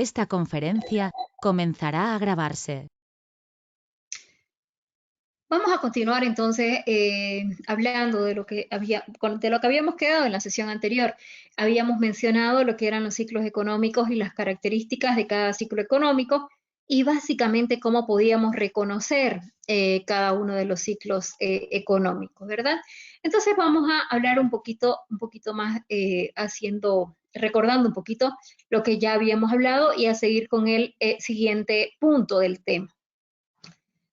Esta conferencia comenzará a grabarse. Vamos a continuar entonces hablando de lo que habíamos quedado en la sesión anterior. Habíamos mencionado lo que eran los ciclos económicos y las características de cada ciclo económico y básicamente cómo podíamos reconocer cada uno de los ciclos económicos, ¿verdad? Entonces vamos a hablar un poquito más recordando un poquito lo que ya habíamos hablado y a seguir con el siguiente punto del tema.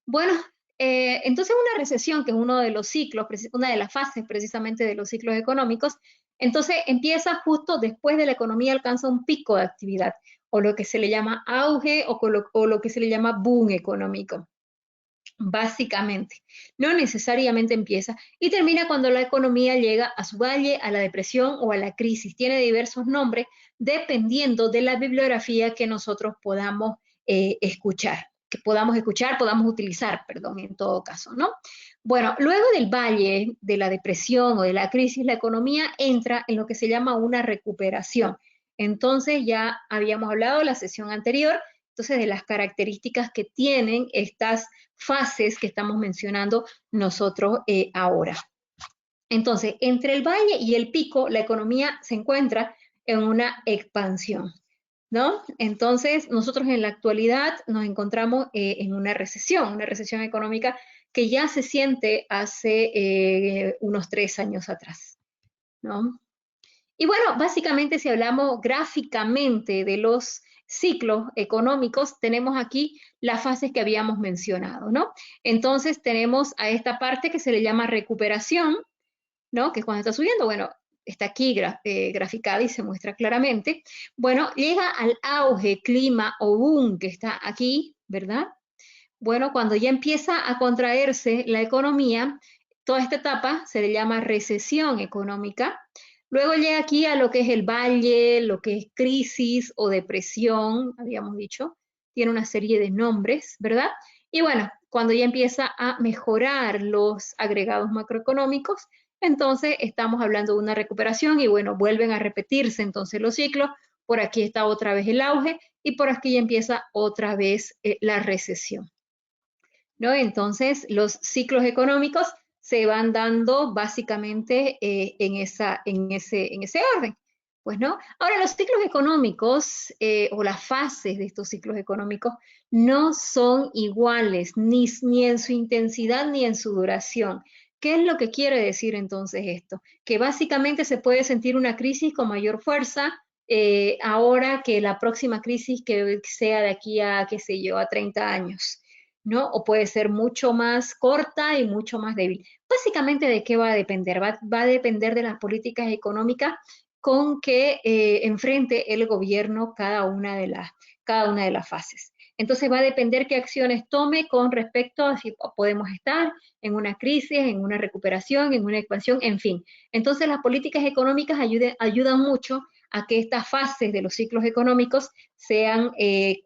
Bueno, entonces una recesión, que es uno de los ciclos, una de las fases precisamente de los ciclos económicos, entonces empieza justo después de la economía alcanza un pico de actividad, o lo que se le llama auge, o lo que se le llama boom económico, básicamente. No necesariamente empieza y termina cuando la economía llega a su valle, a la depresión o a la crisis. Tiene diversos nombres dependiendo de la bibliografía que nosotros podamos podamos utilizar, perdón, en todo caso, ¿no? Bueno, luego del valle, de la depresión o de la crisis, la economía entra en lo que se llama una recuperación. Entonces, ya habíamos hablado en la sesión anterior, entonces, de las características que tienen estas fases que estamos mencionando nosotros ahora. Entonces, entre el valle y el pico, la economía se encuentra en una expansión, ¿no? Entonces, nosotros en la actualidad nos encontramos en una recesión económica que ya se siente hace unos 3 años atrás, ¿no? Y bueno, básicamente si hablamos gráficamente de los ciclos económicos, tenemos aquí las fases que habíamos mencionado, ¿no? Entonces tenemos a esta parte que se le llama recuperación, ¿no? Que es cuando está subiendo, bueno, está aquí graficada y se muestra claramente. Bueno, llega al auge, clima o boom que está aquí, ¿verdad? Bueno, cuando ya empieza a contraerse la economía, toda esta etapa se le llama recesión económica. Luego llega aquí a lo que es el valle, lo que es crisis o depresión, habíamos dicho, tiene una serie de nombres, ¿verdad? Y bueno, cuando ya empieza a mejorar los agregados macroeconómicos, entonces estamos hablando de una recuperación y bueno, vuelven a repetirse entonces los ciclos. Por aquí está otra vez el auge y por aquí ya empieza otra vez la recesión, ¿no? Entonces, los ciclos económicos se van dando básicamente en ese orden. Pues, ¿no? Ahora, los ciclos económicos o las fases de estos ciclos económicos no son iguales ni en su intensidad ni en su duración. ¿Qué es lo que quiere decir entonces esto? Que básicamente se puede sentir una crisis con mayor fuerza ahora que la próxima crisis que sea de aquí a, qué sé yo, a 30 años. ¿No? O puede ser mucho más corta y mucho más débil. Básicamente, ¿de qué va a depender? Va a depender de las políticas económicas con que enfrente el gobierno cada una de las fases. Entonces va a depender qué acciones tome con respecto a si podemos estar en una crisis, en una recuperación, en una expansión, en fin. Entonces las políticas económicas ayudan mucho a que estas fases de los ciclos económicos sean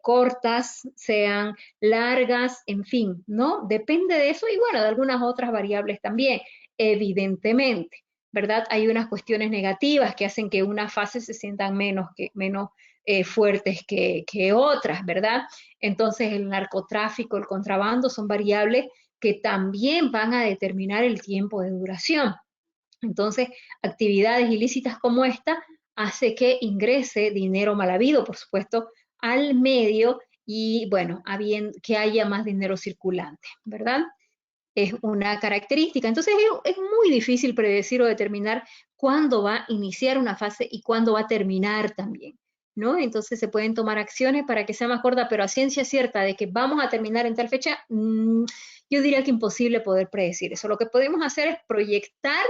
cortas, sean largas, en fin, ¿no? Depende de eso y bueno, de algunas otras variables también, evidentemente, ¿verdad? Hay unas cuestiones negativas que hacen que unas fases se sientan menos fuertes que otras, ¿verdad? Entonces el narcotráfico, el contrabando son variables que también van a determinar el tiempo de duración. Entonces, actividades ilícitas como esta hace que ingrese dinero mal habido, por supuesto, al medio y, bueno, que haya más dinero circulante, ¿verdad? Es una característica. Entonces, es muy difícil predecir o determinar cuándo va a iniciar una fase y cuándo va a terminar también, ¿no? Entonces, se pueden tomar acciones para que sea más corta, pero a ciencia cierta de que vamos a terminar en tal fecha, yo diría que imposible poder predecir eso. Lo que podemos hacer es proyectar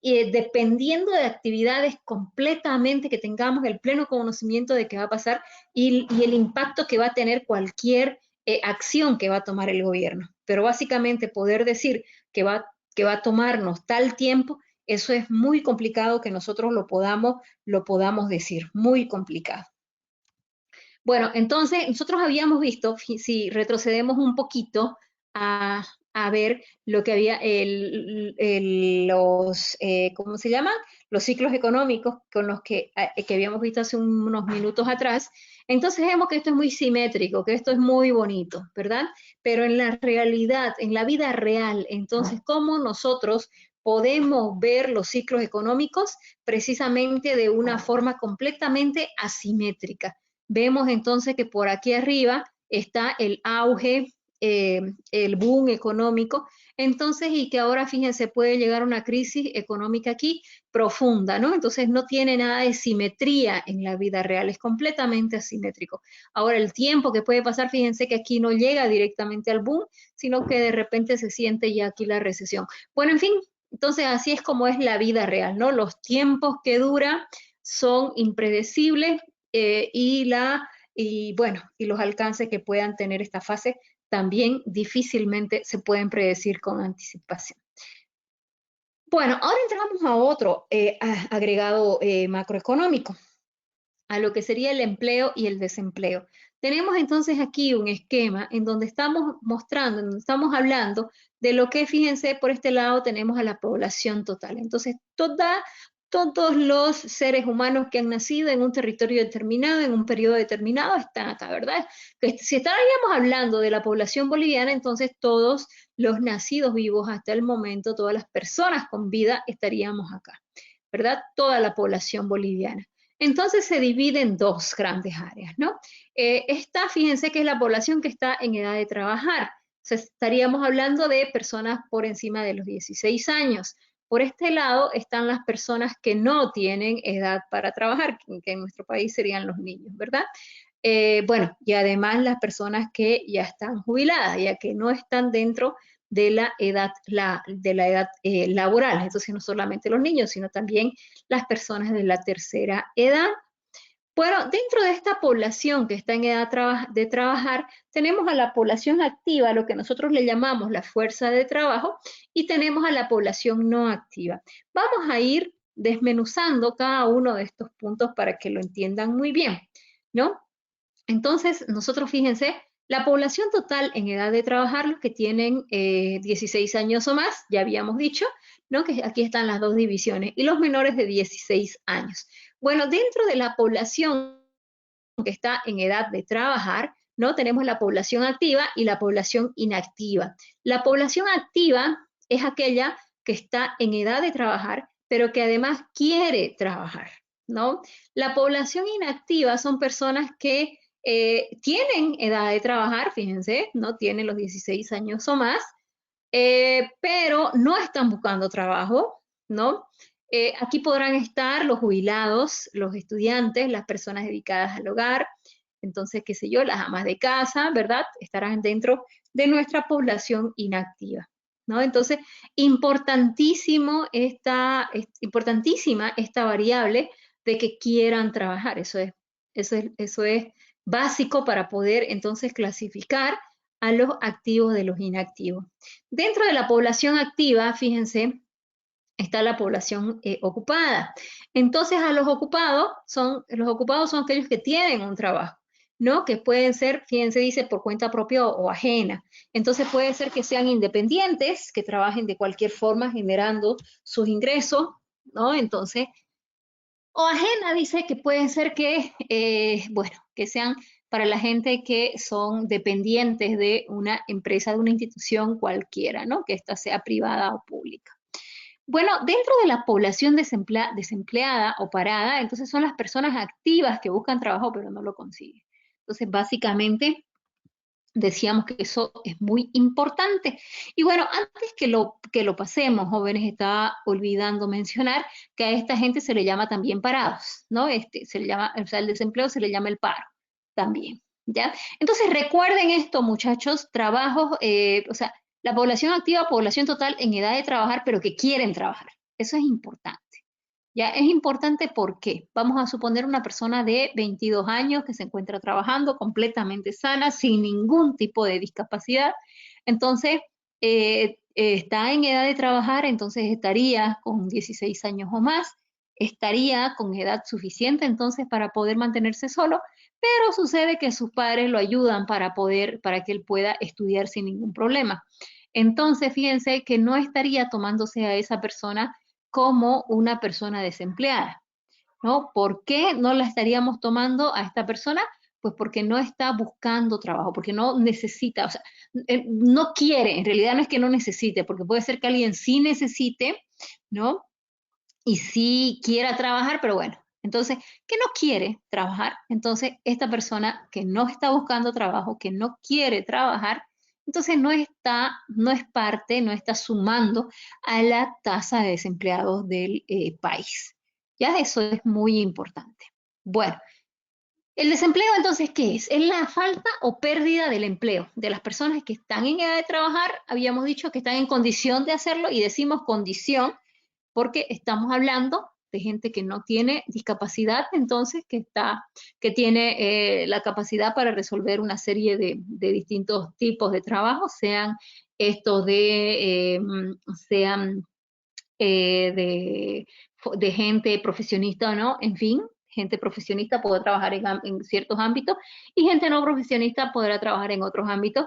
dependiendo de actividades completamente que tengamos el pleno conocimiento de qué va a pasar y el impacto que va a tener cualquier acción que va a tomar el gobierno. Pero básicamente poder decir que va a tomarnos tal tiempo, eso es muy complicado que nosotros lo podamos decir, muy complicado. Bueno, entonces nosotros habíamos visto, si retrocedemos un poquito a a ver lo que había, ¿cómo se llama? Los ciclos económicos con los que habíamos visto hace unos minutos atrás. Entonces vemos que esto es muy simétrico, que esto es muy bonito, ¿verdad? Pero en la realidad, en la vida real, entonces, ¿cómo nosotros podemos ver los ciclos económicos? Precisamente de una forma completamente asimétrica. Vemos entonces que por aquí arriba está el auge, el boom económico, entonces, y que ahora, fíjense, puede llegar a una crisis económica aquí profunda, ¿no? Entonces no tiene nada de simetría en la vida real, es completamente asimétrico. Ahora, el tiempo que puede pasar, fíjense que aquí no llega directamente al boom, sino que de repente se siente ya aquí la recesión. Bueno, en fin, entonces así es como es la vida real, ¿no? Los tiempos que dura son impredecibles y bueno, y los alcances que puedan tener esta fase también difícilmente se pueden predecir con anticipación. Bueno, ahora entramos a otro agregado macroeconómico, a lo que sería el empleo y el desempleo. Tenemos entonces aquí un esquema en donde estamos mostrando, en donde estamos hablando de lo que, fíjense, por este lado tenemos a la población total. Entonces, todos los seres humanos que han nacido en un territorio determinado, en un periodo determinado, están acá, ¿verdad? Que si estaríamos hablando de la población boliviana, entonces todos los nacidos vivos hasta el momento, todas las personas con vida estaríamos acá, ¿verdad? Toda la población boliviana. Entonces se divide en dos grandes áreas, ¿no? Fíjense que es la población que está en edad de trabajar. O sea, estaríamos hablando de personas por encima de los 16 años. Por este lado están las personas que no tienen edad para trabajar, que en nuestro país serían los niños, ¿verdad? Bueno, y además las personas que ya están jubiladas, ya que no están dentro de la edad, laboral. Entonces, no solamente los niños, sino también las personas de la tercera edad. Bueno, dentro de esta población que está en edad de trabajar, tenemos a la población activa, lo que nosotros le llamamos la fuerza de trabajo, y tenemos a la población no activa. Vamos a ir desmenuzando cada uno de estos puntos para que lo entiendan muy bien, ¿no? Entonces, nosotros, fíjense, la población total en edad de trabajar, los que tienen 16 años o más, ya habíamos dicho, ¿no? Que aquí están las dos divisiones, y los menores de 16 años. Bueno, dentro de la población que está en edad de trabajar, ¿no? Tenemos la población activa y la población inactiva. La población activa es aquella que está en edad de trabajar, pero que además quiere trabajar, ¿no? La población inactiva son personas que tienen edad de trabajar, fíjense, no tienen los 16 años o más, pero no están buscando trabajo, ¿no? Aquí podrán estar los jubilados, los estudiantes, las personas dedicadas al hogar, entonces, qué sé yo, las amas de casa, ¿verdad? Estarán dentro de nuestra población inactiva, ¿no? Entonces, importantísima esta variable de que quieran trabajar, eso es básico para poder entonces clasificar a los activos de los inactivos. Dentro de la población activa, fíjense, está la población ocupada. Entonces, los ocupados son aquellos que tienen un trabajo, ¿no? Que pueden ser, fíjense, dice, por cuenta propia o ajena. Entonces, puede ser que sean independientes, que trabajen de cualquier forma generando sus ingresos, ¿no? Entonces, o ajena dice que pueden ser que, bueno, que sean para la gente que son dependientes de una empresa, de una institución cualquiera, ¿no? Que ésta sea privada o pública. Bueno, dentro de la población desempleada o parada, entonces son las personas activas que buscan trabajo pero no lo consiguen. Entonces, básicamente, decíamos que eso es muy importante. Y bueno, antes que lo pasemos, jóvenes, estaba olvidando mencionar que a esta gente se le llama también parados, ¿no? Se le llama, o sea, el desempleo se le llama el paro también, ¿ya? Entonces recuerden esto, muchachos, trabajos, o sea, la población activa, población total en edad de trabajar, pero que quieren trabajar. Eso es importante. Ya es importante porque vamos a suponer una persona de 22 años que se encuentra trabajando completamente sana, sin ningún tipo de discapacidad. Entonces, está en edad de trabajar, entonces estaría con 16 años o más, estaría con edad suficiente entonces para poder mantenerse solo, pero sucede que sus padres lo ayudan para que él pueda estudiar sin ningún problema. Entonces, fíjense que no estaría tomándose a esa persona como una persona desempleada, ¿no? ¿Por qué no la estaríamos tomando a esta persona? Pues porque no está buscando trabajo, porque no necesita, o sea, no quiere, en realidad no es que no necesite, porque puede ser que alguien sí necesite, ¿no? Y sí quiera trabajar, pero bueno, entonces, que no quiere trabajar, entonces esta persona que no está buscando trabajo, que no quiere trabajar, entonces no es parte, no está sumando a la tasa de desempleados del país. Ya eso es muy importante. Bueno, el desempleo entonces, ¿qué es? Es la falta o pérdida del empleo de las personas que están en edad de trabajar, habíamos dicho que están en condición de hacerlo y decimos condición porque estamos hablando de gente que no tiene discapacidad, entonces que tiene la capacidad para resolver una serie de distintos tipos de trabajo, sean estos sean de gente profesionista o no, en fin, gente profesionista podrá trabajar en ciertos ámbitos y gente no profesionista podrá trabajar en otros ámbitos.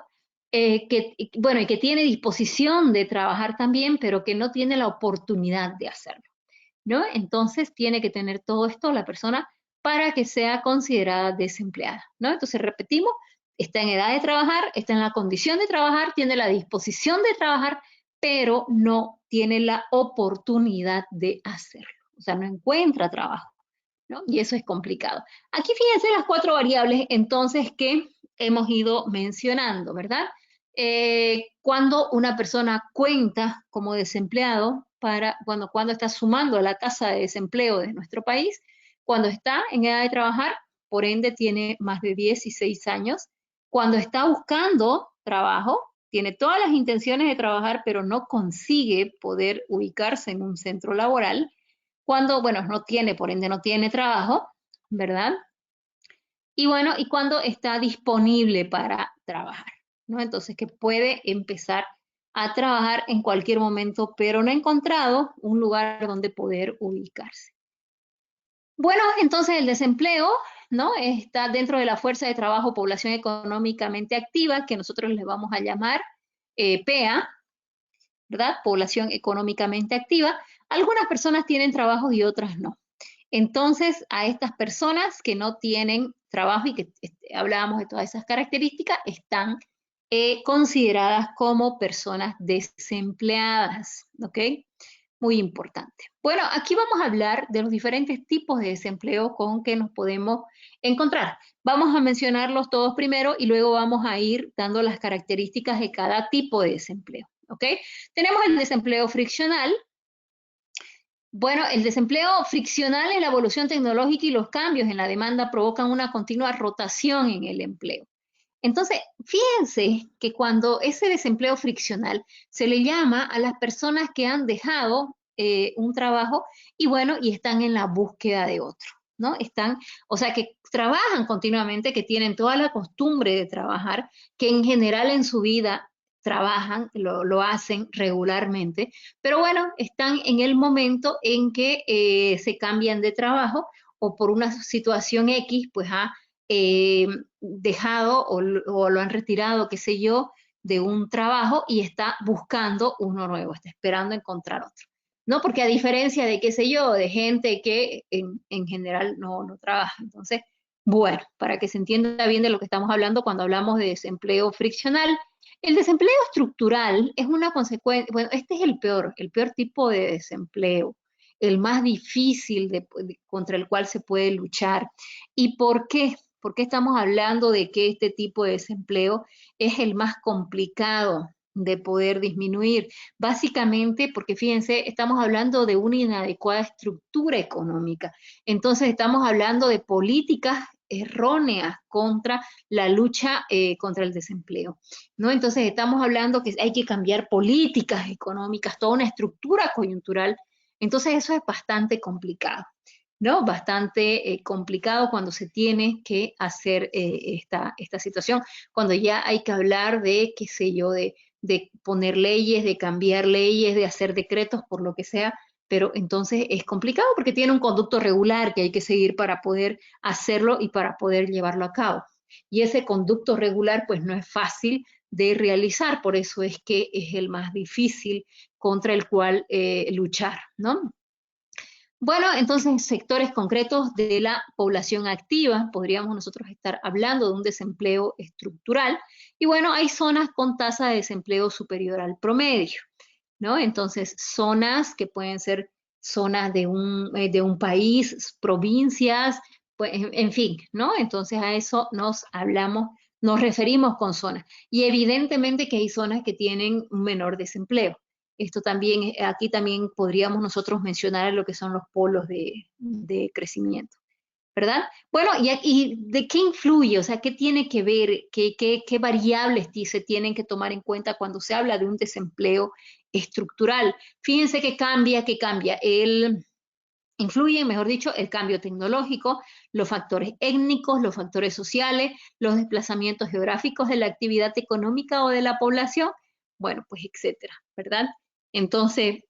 Bueno, y que tiene disposición de trabajar también, pero que no tiene la oportunidad de hacerlo, ¿no? Entonces tiene que tener todo esto la persona para que sea considerada desempleada, ¿no? Entonces repetimos, está en edad de trabajar, está en la condición de trabajar, tiene la disposición de trabajar, pero no tiene la oportunidad de hacerlo. O sea, no encuentra trabajo, ¿no? Y eso es complicado. Aquí fíjense las 4 variables entonces que hemos ido mencionando, ¿verdad? Cuando una persona cuenta como desempleado, cuando está sumando a la tasa de desempleo de nuestro país, cuando está en edad de trabajar, por ende tiene más de 16 años, cuando está buscando trabajo, tiene todas las intenciones de trabajar, pero no consigue poder ubicarse en un centro laboral, cuando, bueno, no tiene, por ende no tiene trabajo, ¿verdad? Y bueno, y cuando está disponible para trabajar, ¿no? Entonces que puede empezar a trabajar en cualquier momento, pero no ha encontrado un lugar donde poder ubicarse. Bueno, entonces el desempleo, ¿no? Está dentro de la fuerza de trabajo población económicamente activa, que nosotros les vamos a llamar PEA, ¿verdad? Población económicamente activa. Algunas personas tienen trabajo y otras no. Entonces, a estas personas que no tienen trabajo y que hablábamos de todas esas características, están consideradas como personas desempleadas, ¿ok? Muy importante. Bueno, aquí vamos a hablar de los diferentes tipos de desempleo con que nos podemos encontrar. Vamos a mencionarlos todos primero y luego vamos a ir dando las características de cada tipo de desempleo, ¿ok? Tenemos el desempleo friccional. Bueno, el desempleo friccional es la evolución tecnológica y los cambios en la demanda provocan una continua rotación en el empleo. Entonces, fíjense que cuando ese desempleo friccional se le llama a las personas que han dejado un trabajo y bueno, y están en la búsqueda de otro, ¿no? O sea, que trabajan continuamente, que tienen toda la costumbre de trabajar, que en general en su vida trabajan, lo hacen regularmente, pero bueno, están en el momento en que se cambian de trabajo o por una situación X, pues dejado o lo han retirado, qué sé yo, de un trabajo y está buscando uno nuevo, está esperando encontrar otro. No, porque a diferencia de, qué sé yo, de gente que en general no trabaja. Entonces, bueno, para que se entienda bien de lo que estamos hablando cuando hablamos de desempleo friccional, el desempleo estructural es una consecuencia, bueno, este es el peor tipo de desempleo, el más difícil contra el cual se puede luchar. ¿Y por qué? ¿Por qué estamos hablando de que este tipo de desempleo es el más complicado de poder disminuir? Básicamente porque, fíjense, estamos hablando de una inadecuada estructura económica. Entonces estamos hablando de políticas erróneas contra la lucha contra el desempleo, ¿no? Entonces estamos hablando que hay que cambiar políticas económicas, toda una estructura coyuntural. Entonces eso es bastante complicado, ¿no? Bastante complicado cuando se tiene que hacer esta situación, cuando ya hay que hablar de, qué sé yo, de poner leyes, de cambiar leyes, de hacer decretos, por lo que sea, pero entonces es complicado porque tiene un conducto regular que hay que seguir para poder hacerlo y para poder llevarlo a cabo. Y ese conducto regular pues no es fácil de realizar, por eso es que es el más difícil contra el cual luchar, ¿no? Bueno, entonces sectores concretos de la población activa, podríamos nosotros estar hablando de un desempleo estructural, y bueno, hay zonas con tasa de desempleo superior al promedio, ¿no? Entonces, zonas que pueden ser zonas de un país, provincias, pues, en fin, ¿no? Entonces a eso nos referimos con zonas. Y evidentemente que hay zonas que tienen un menor desempleo. Esto también, aquí también podríamos nosotros mencionar lo que son los polos de crecimiento, ¿verdad? Bueno, y ¿de qué influye? O sea, ¿qué tiene que ver? ¿Qué variables se tienen que tomar en cuenta cuando se habla de un desempleo estructural? Fíjense que cambia. Influye, mejor dicho, el cambio tecnológico, los factores étnicos, los factores sociales, los desplazamientos geográficos de la actividad económica o de la población, bueno, pues etcétera, ¿verdad? Entonces,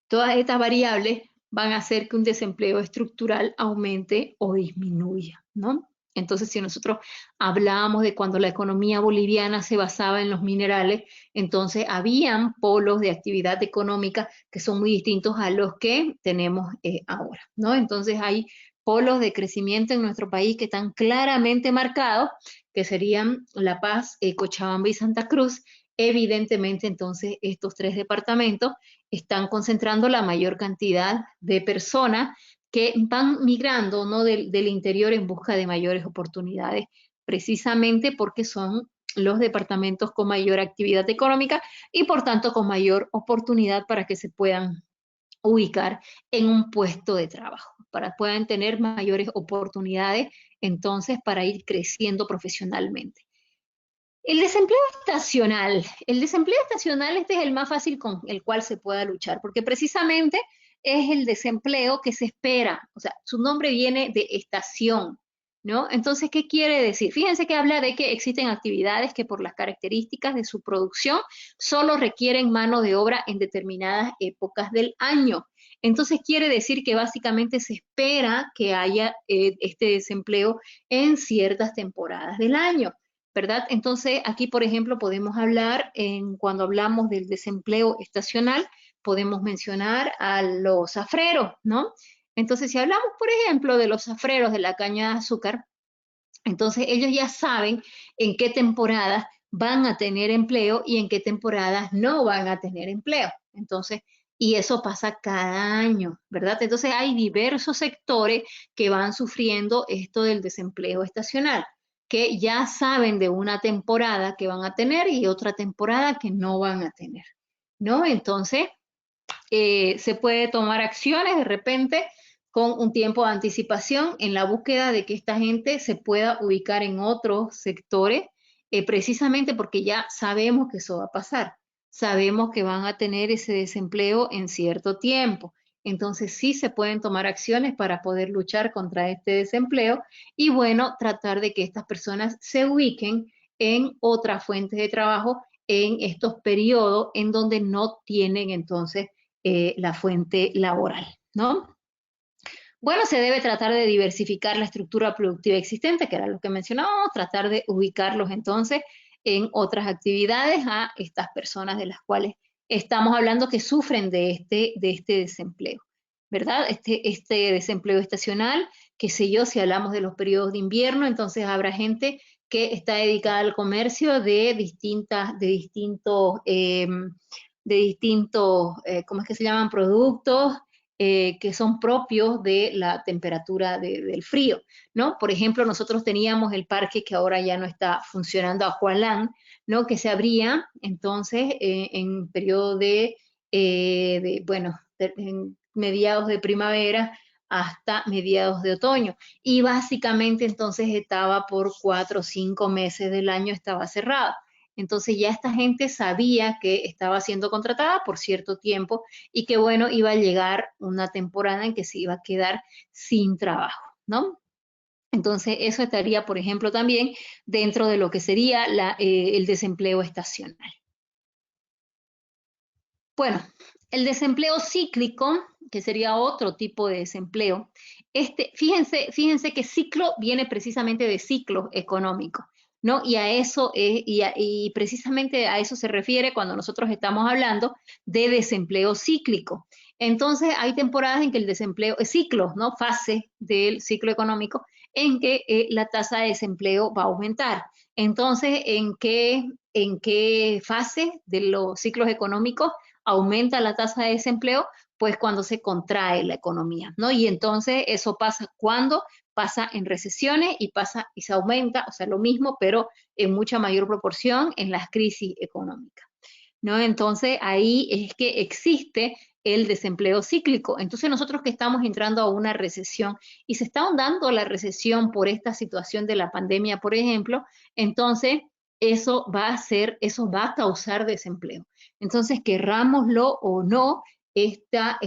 todas estas variables van a hacer que un desempleo estructural aumente o disminuya, ¿no? Entonces, si nosotros hablábamos de cuando la economía boliviana se basaba en los minerales, entonces habían polos de actividad económica que son muy distintos a los que tenemos ahora, ¿no? Entonces hay polos de crecimiento en nuestro país que están claramente marcados, que serían La Paz, Cochabamba y Santa Cruz. Evidentemente, entonces, estos tres departamentos están concentrando la mayor cantidad de personas que van migrando, ¿no? del interior en busca de mayores oportunidades, precisamente porque son los departamentos con mayor actividad económica y por tanto con mayor oportunidad para que se puedan ubicar en un puesto de trabajo, para que puedan tener mayores oportunidades entonces para ir creciendo profesionalmente. El desempleo estacional este es el más fácil con el cual se pueda luchar, porque precisamente es el desempleo que se espera, o sea, su nombre viene de estación, ¿no? Entonces, ¿qué quiere decir? Fíjense que habla de que existen actividades que por las características de su producción solo requieren mano de obra en determinadas épocas del año. Entonces, quiere decir que básicamente se espera que haya este desempleo en ciertas temporadas del año. ¿Verdad? Entonces, aquí, por ejemplo, podemos hablar, cuando hablamos del desempleo estacional, podemos mencionar a los zafreros, ¿no? Entonces, si hablamos, por ejemplo, de los zafreros de la caña de azúcar, entonces ellos ya saben en qué temporadas van a tener empleo y en qué temporadas no van a tener empleo. Entonces, y eso pasa cada año, ¿verdad? Entonces hay diversos sectores que van sufriendo esto del desempleo estacional, que ya saben de una temporada que van a tener y otra temporada que no van a tener, ¿no? Entonces, se puede tomar acciones de repente con un tiempo de anticipación en la búsqueda de que esta gente se pueda ubicar en otros sectores, precisamente porque ya sabemos que eso va a pasar. Sabemos que van a tener ese desempleo en cierto tiempo. Entonces sí se pueden tomar acciones para poder luchar contra este desempleo y bueno, tratar de que estas personas se ubiquen en otras fuentes de trabajo en estos periodos en donde no tienen entonces la fuente laboral, ¿no? Bueno, se debe tratar de diversificar la estructura productiva existente, que era lo que mencionábamos, tratar de ubicarlos entonces en otras actividades a estas personas de las cuales estamos hablando que sufren de este desempleo, ¿verdad? Este desempleo estacional, qué sé yo, si hablamos de los periodos de invierno, entonces habrá gente que está dedicada al comercio de distintos, ¿cómo es que se llaman? Productos que son propios de la temperatura del frío, ¿no? Por ejemplo, nosotros teníamos el parque que ahora ya no está funcionando, Ajualán, ¿no? Que se abría entonces en periodo en mediados de primavera hasta mediados de otoño. Y básicamente entonces estaba por 4 o 5 meses del año, estaba cerrado. Entonces ya esta gente sabía que estaba siendo contratada por cierto tiempo y que bueno, iba a llegar una temporada en que se iba a quedar sin trabajo, ¿no? Entonces eso estaría, por ejemplo, también dentro de lo que sería el desempleo estacional. Bueno, El desempleo cíclico, que sería otro tipo de desempleo, fíjense que ciclo viene precisamente de ciclo económico, ¿no? Y a eso, y precisamente a eso se refiere cuando nosotros estamos hablando de desempleo cíclico. Entonces, hay temporadas en que el desempleo es ciclo, ¿no? Fase del ciclo económico, en que la tasa de desempleo va a aumentar. Entonces, en qué fase de los ciclos económicos aumenta la tasa de desempleo? Pues cuando se contrae la economía, ¿no? Y entonces eso pasa cuando pasa en recesiones y pasa y se aumenta, o sea, lo mismo, pero en mucha mayor proporción en las crisis económicas, ¿no? Entonces ahí es que existe el desempleo cíclico. Entonces nosotros que estamos entrando a una recesión y se está ahondando la recesión por esta situación de la pandemia, por ejemplo, entonces eso va a causar desempleo. Entonces, querrámoslo o no, esta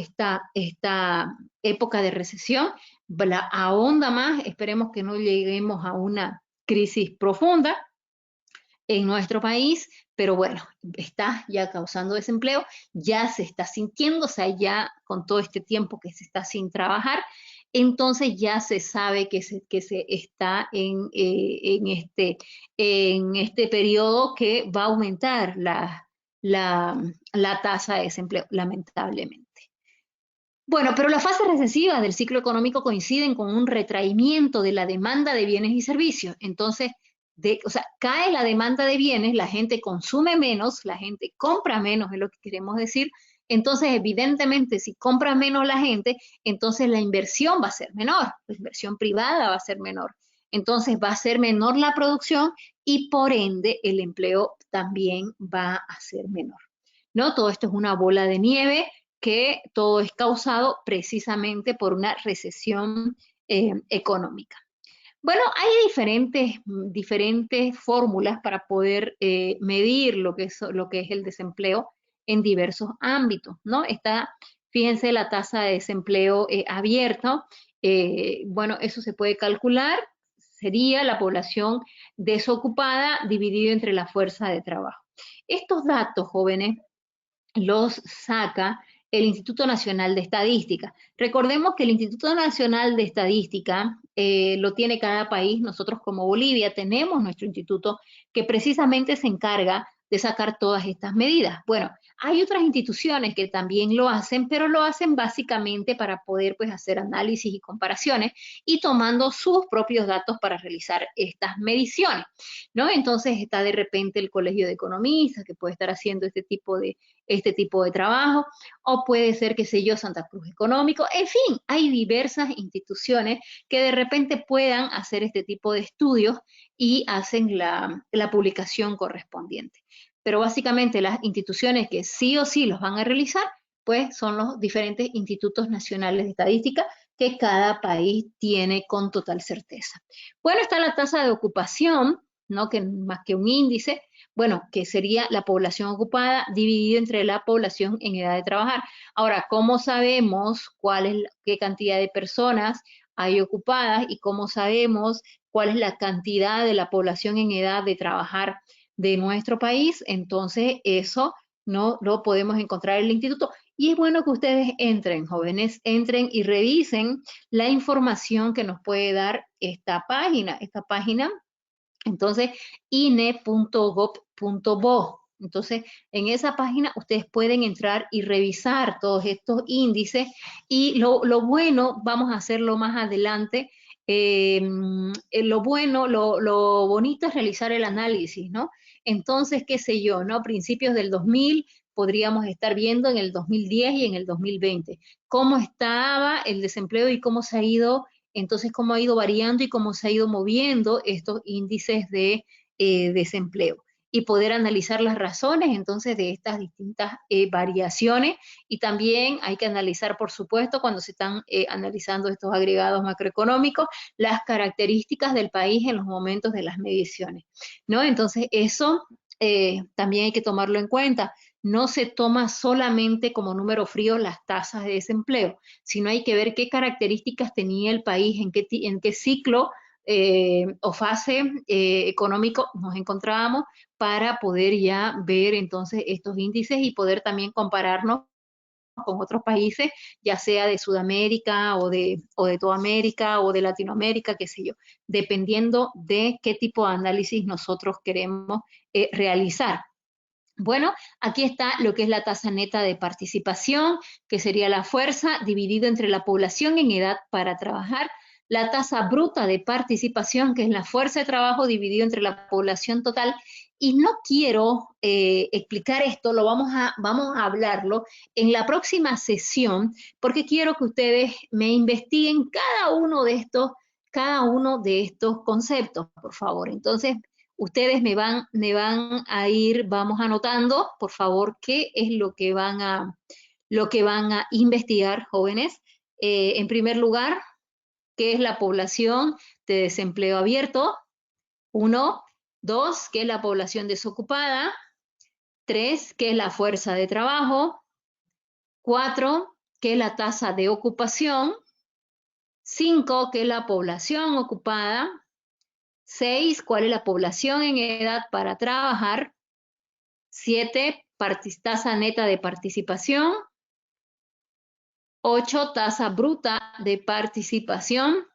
época de recesión la ahonda más, esperemos que no lleguemos a una crisis profunda en nuestro país, pero bueno, está ya causando desempleo, ya se está sintiendo, o sea, ya con todo este tiempo que se está sin trabajar, entonces ya se sabe que se está en este periodo que va a aumentar la tasa de desempleo, lamentablemente. Bueno, pero las fases recesivas del ciclo económico coinciden con un retraimiento de la demanda de bienes y servicios. Entonces, o sea, cae la demanda de bienes, la gente consume menos, la gente compra menos, es lo que queremos decir. Entonces, evidentemente, si compra menos la gente, entonces la inversión va a ser menor, la inversión privada va a ser menor. Entonces, va a ser menor la producción y por ende el empleo también va a ser menor, ¿no? Todo esto es una bola de nieve que todo es causado precisamente por una recesión económica. Bueno, hay diferentes fórmulas para poder medir lo que es el desempleo en diversos ámbitos, ¿no? Fíjense, la tasa de desempleo abierto, bueno, eso se puede calcular, sería la población desocupada dividido entre la fuerza de trabajo. Estos datos, jóvenes, los saca el Instituto Nacional de Estadística. Recordemos que el Instituto Nacional de Estadística lo tiene cada país. Nosotros como Bolivia tenemos nuestro instituto que precisamente se encarga de sacar todas estas medidas. Bueno, hay otras instituciones que también lo hacen, pero lo hacen básicamente para poder pues hacer análisis y comparaciones y tomando sus propios datos para realizar estas mediciones, ¿no? Entonces está de repente el Colegio de Economistas que puede estar haciendo este tipo de trabajo, o puede ser, qué sé yo, Santa Cruz Económico. En fin, hay diversas instituciones que de repente puedan hacer este tipo de estudios y hacen la publicación correspondiente. Pero básicamente las instituciones que sí o sí los van a realizar, pues son los diferentes institutos nacionales de estadística que cada país tiene con total certeza. Bueno, está la tasa de ocupación, ¿no? Que más que un índice, bueno, que sería la población ocupada dividida entre la población en edad de trabajar. Ahora, ¿cómo sabemos qué cantidad de personas hay ocupadas y cómo sabemos cuál es la cantidad de la población en edad de trabajar de nuestro país? Entonces, eso no lo podemos encontrar en el instituto. Y es bueno que ustedes entren, jóvenes, entren y revisen la información que nos puede dar esta página. Esta página, entonces, ine.gov.bo. Entonces, en esa página ustedes pueden entrar y revisar todos estos índices y lo bueno, vamos a hacerlo más adelante, lo bueno, lo bonito es realizar el análisis, ¿no? Entonces, qué sé yo, ¿no? A principios del 2000 podríamos estar viendo en el 2010 y en el 2020 cómo estaba el desempleo y cómo se ha ido, entonces cómo ha ido variando y cómo se ha ido moviendo estos índices de desempleo y poder analizar las razones entonces de estas distintas variaciones, y también hay que analizar, por supuesto, cuando se están analizando estos agregados macroeconómicos, las características del país en los momentos de las mediciones, ¿no? Entonces eso también hay que tomarlo en cuenta. No se toma solamente como número frío las tasas de desempleo, sino hay que ver qué características tenía el país, en qué ciclo o fase económico nos encontrábamos para poder ya ver entonces estos índices y poder también compararnos con otros países, ya sea de Sudamérica o de toda América o de Latinoamérica, qué sé yo, dependiendo de qué tipo de análisis nosotros queremos realizar. Bueno, aquí está lo que es la tasa neta de participación, que sería la fuerza dividido entre la población en edad para trabajar. La tasa bruta de participación, que es la fuerza de trabajo dividido entre la población total. Y no quiero explicar esto, vamos a hablarlo en la próxima sesión, porque quiero que ustedes me investiguen cada uno de estos conceptos, por favor. Entonces, ustedes me van a ir, vamos anotando, por favor, qué es lo que van a investigar, jóvenes. En primer lugar, ¿qué es la población de desempleo abierto? 1, 2, ¿qué es la población desocupada? 3, ¿qué es la fuerza de trabajo? 4, ¿qué es la tasa de ocupación? 5, ¿qué es la población ocupada? 6, ¿cuál es la población en edad para trabajar? 7, tasa neta de participación. 8, tasa bruta de participación.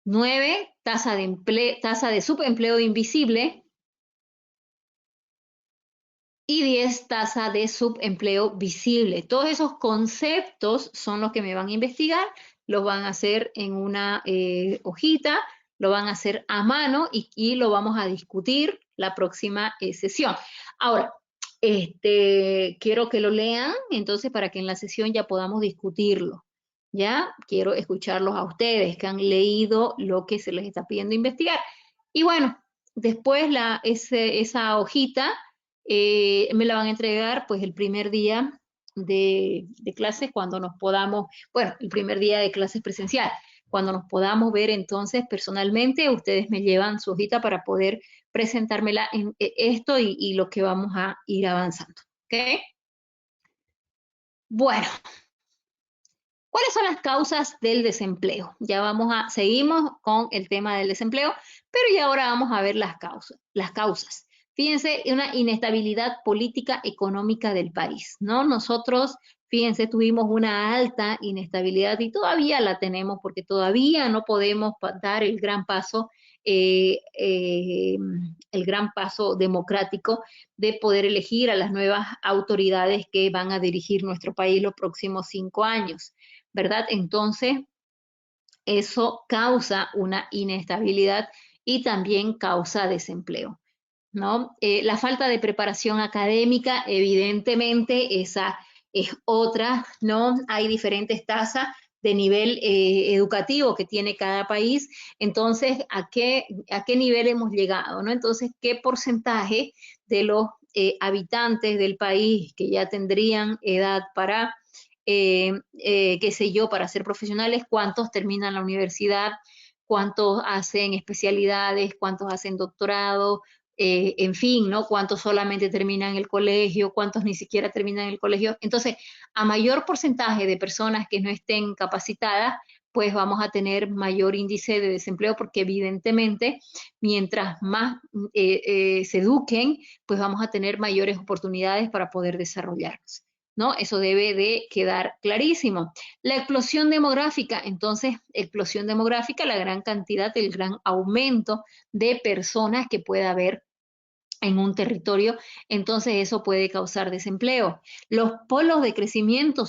9, tasa de subempleo invisible. Y 10, tasa de subempleo visible. Todos esos conceptos son los que me van a investigar, los van a hacer en una hojita, lo van a hacer a mano y lo vamos a discutir la próxima sesión. Ahora, quiero que lo lean, entonces para que en la sesión ya podamos discutirlo. ¿Ya? Quiero escucharlos a ustedes que han leído lo que se les está pidiendo investigar. Y bueno, después esa hojita me la van a entregar pues el primer día de clases cuando nos podamos, bueno, el primer día de clases presencial. Cuando nos podamos ver entonces personalmente, ustedes me llevan su hojita para poder presentármela en esto y lo que vamos a ir avanzando. ¿Ok? Bueno, ¿cuáles son las causas del desempleo? Ya seguimos con el tema del desempleo, pero ya ahora vamos a ver las causas. Fíjense, una inestabilidad política económica del país, ¿no? Nosotros, fíjense, tuvimos una alta inestabilidad y todavía la tenemos porque todavía no podemos dar el gran paso democrático de poder elegir a las nuevas autoridades que van a dirigir nuestro país los próximos 5 años. ¿Verdad? Entonces, eso causa una inestabilidad y también causa desempleo, ¿no? La falta de preparación académica, evidentemente, esa es otra, ¿no? Hay diferentes tasas de nivel educativo que tiene cada país, entonces, ¿a qué nivel hemos llegado, ¿no? Entonces, ¿qué porcentaje de los habitantes del país que ya tendrían edad para qué sé yo, para ser profesionales, cuántos terminan la universidad, cuántos hacen especialidades, cuántos hacen doctorado, en fin, ¿no? Cuántos solamente terminan el colegio, cuántos ni siquiera terminan el colegio. Entonces, a mayor porcentaje de personas que no estén capacitadas, pues vamos a tener mayor índice de desempleo porque evidentemente mientras más se eduquen, pues vamos a tener mayores oportunidades para poder desarrollarnos, ¿no? Eso debe de quedar clarísimo. La explosión demográfica, entonces, explosión demográfica, la gran cantidad, el gran aumento de personas que pueda haber en un territorio, entonces eso puede causar desempleo. Los polos de crecimiento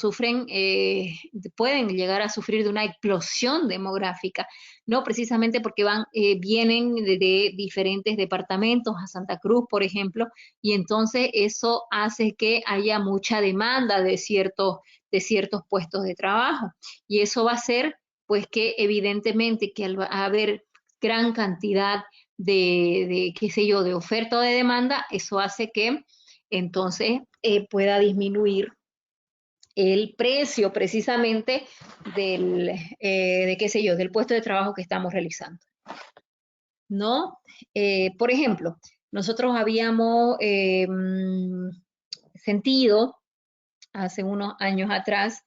pueden llegar a sufrir de una explosión demográfica, no precisamente porque vienen de diferentes departamentos a Santa Cruz, por ejemplo, y entonces eso hace que haya mucha demanda de ciertos puestos de trabajo, y eso va a hacer pues que evidentemente que al haber gran cantidad qué sé yo, de oferta o de demanda, eso hace que entonces pueda disminuir el precio precisamente qué sé yo, del puesto de trabajo que estamos realizando, ¿no? Por ejemplo, nosotros habíamos sentido hace unos años atrás,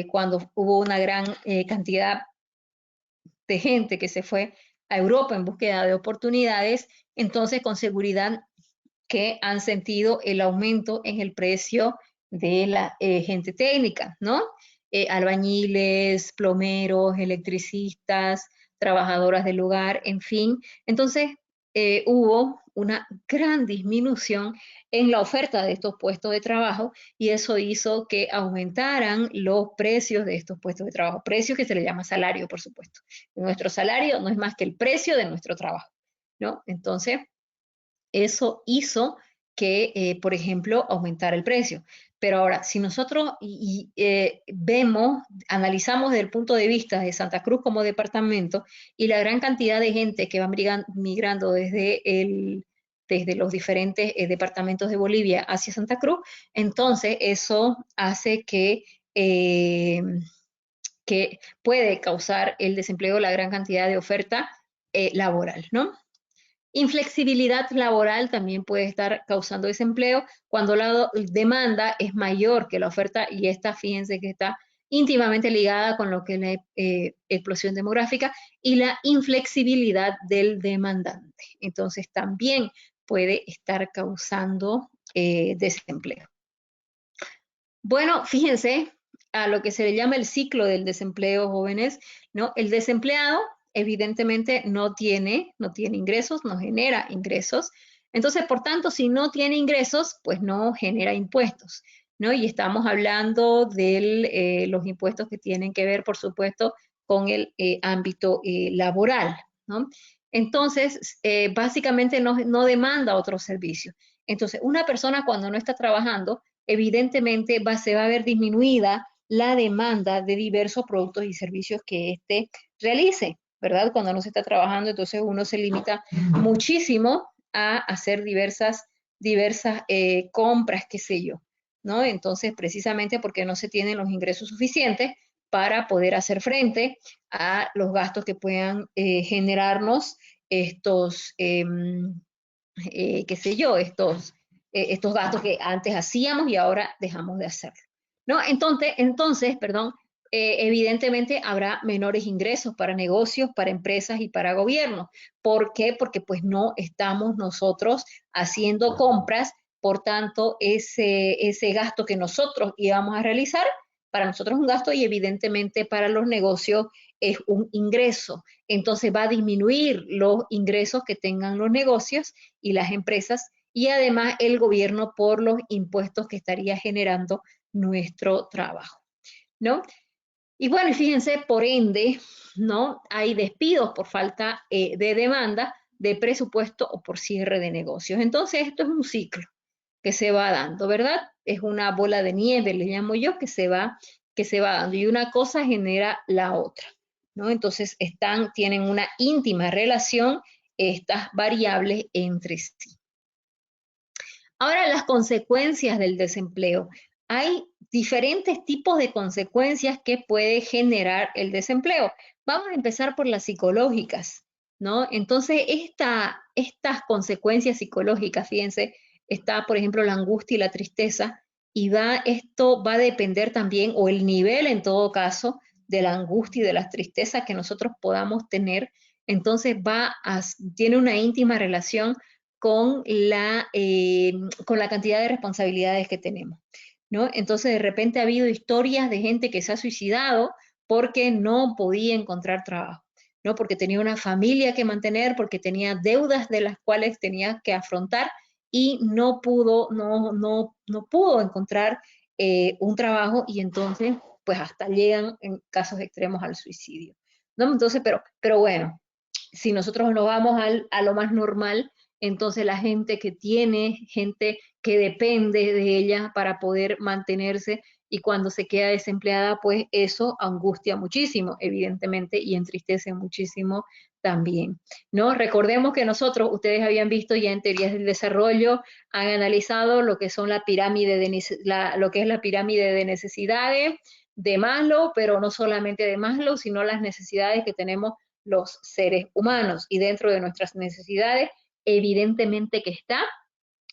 cuando hubo una gran cantidad de gente que se fue a Europa en búsqueda de oportunidades, entonces con seguridad que han sentido el aumento en el precio de la gente técnica, ¿no? Albañiles, plomeros, electricistas, trabajadoras del hogar, en fin. Entonces, hubo una gran disminución en la oferta de estos puestos de trabajo y eso hizo que aumentaran los precios de estos puestos de trabajo, precio que se le llama salario, por supuesto. Nuestro salario no es más que el precio de nuestro trabajo, ¿no? Entonces, eso hizo que, por ejemplo, aumentara el precio. Pero ahora, si nosotros vemos, analizamos desde el punto de vista de Santa Cruz como departamento y la gran cantidad de gente que va migrando desde los diferentes departamentos de Bolivia hacia Santa Cruz, entonces eso hace que puede causar el desempleo, la gran cantidad de oferta laboral, ¿no? Inflexibilidad laboral también puede estar causando desempleo cuando la demanda es mayor que la oferta y esta, fíjense que está íntimamente ligada con lo que es la explosión demográfica y la inflexibilidad del demandante. Entonces también puede estar causando desempleo. Bueno, fíjense a lo que se le llama el ciclo del desempleo, jóvenes, ¿no? El desempleado evidentemente no tiene ingresos, no genera ingresos. Entonces, por tanto, si no tiene ingresos, pues no genera impuestos, ¿no? Y estamos hablando de los impuestos que tienen que ver, por supuesto, con el ámbito laboral, ¿no? Entonces, básicamente no demanda otros servicios. Entonces, una persona cuando no está trabajando, evidentemente se va a ver disminuida la demanda de diversos productos y servicios que éste realice, ¿verdad? Cuando no se está trabajando, entonces uno se limita muchísimo a hacer diversas compras, qué sé yo, ¿no? Entonces, precisamente porque no se tienen los ingresos suficientes para poder hacer frente a los gastos que puedan generarnos estos, qué sé yo, estos gastos que antes hacíamos y ahora dejamos de hacerlo, ¿no? Entonces, perdón, evidentemente habrá menores ingresos para negocios, para empresas y para gobiernos. ¿Por qué? Porque pues no estamos nosotros haciendo compras, por tanto, ese gasto que nosotros íbamos a realizar, para nosotros es un gasto y evidentemente para los negocios es un ingreso. Entonces va a disminuir los ingresos que tengan los negocios y las empresas y además el gobierno por los impuestos que estaría generando nuestro trabajo, ¿no? Y bueno, fíjense, por ende, ¿no? Hay despidos por falta de demanda, de presupuesto o por cierre de negocios. Entonces, esto es un ciclo que se va dando, ¿verdad? Es una bola de nieve, le llamo yo, que se va dando y una cosa genera la otra, ¿no? Entonces, tienen una íntima relación estas variables entre sí. Ahora, las consecuencias del desempleo. Hay diferentes tipos de consecuencias que puede generar el desempleo. Vamos a empezar por las psicológicas, ¿no? Entonces, estas consecuencias psicológicas, fíjense, está, por ejemplo, la angustia y la tristeza, y esto va a depender también, o el nivel en todo caso, de la angustia y de la tristeza que nosotros podamos tener. Entonces, tiene una íntima relación con la cantidad de responsabilidades que tenemos, ¿no? Entonces, de repente ha habido historias de gente que se ha suicidado porque no podía encontrar trabajo, ¿no? Porque tenía una familia que mantener, porque tenía deudas de las cuales tenía que afrontar y no pudo encontrar un trabajo y entonces, pues hasta llegan en casos extremos al suicidio, ¿no? Entonces, pero bueno, si nosotros nos vamos a lo más normal, entonces la gente gente que depende de ella para poder mantenerse y cuando se queda desempleada, pues eso angustia muchísimo, evidentemente, y entristece muchísimo también, ¿no? Recordemos que ustedes habían visto ya en teorías del desarrollo, han analizado lo que son lo que es la pirámide de necesidades de Maslow, pero no solamente de Maslow, sino las necesidades que tenemos los seres humanos. Y dentro de nuestras necesidades, evidentemente que está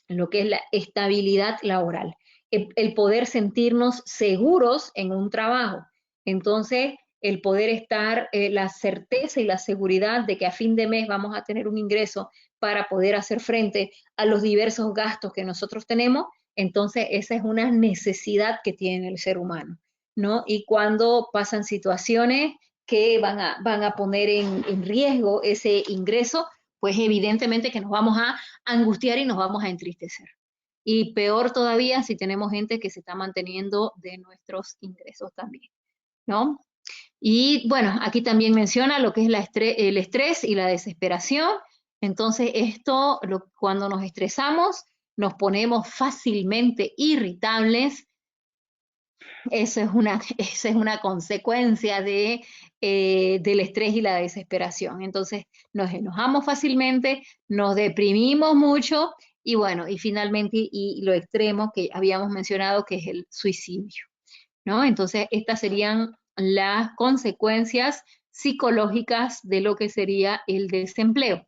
lo que es la estabilidad laboral, el poder sentirnos seguros en un trabajo. Entonces, el poder estar, la certeza y la seguridad de que a fin de mes vamos a tener un ingreso para poder hacer frente a los diversos gastos que nosotros tenemos, Entonces, esa es una necesidad que tiene el ser humano, ¿no? Y cuando pasan situaciones que van a poner en riesgo ese ingreso, pues evidentemente que nos vamos a angustiar y nos vamos a entristecer. Y peor todavía si tenemos gente que se está manteniendo de nuestros ingresos también, ¿no? Y bueno, aquí también menciona lo que es el estrés y la desesperación. Entonces, cuando nos estresamos, nos ponemos fácilmente irritables. Esa es una consecuencia del estrés y la desesperación. Entonces, nos enojamos fácilmente, nos deprimimos mucho y bueno, y finalmente, y lo extremo que habíamos mencionado, que es el suicidio, ¿no? Entonces, estas serían las consecuencias psicológicas de lo que sería el desempleo.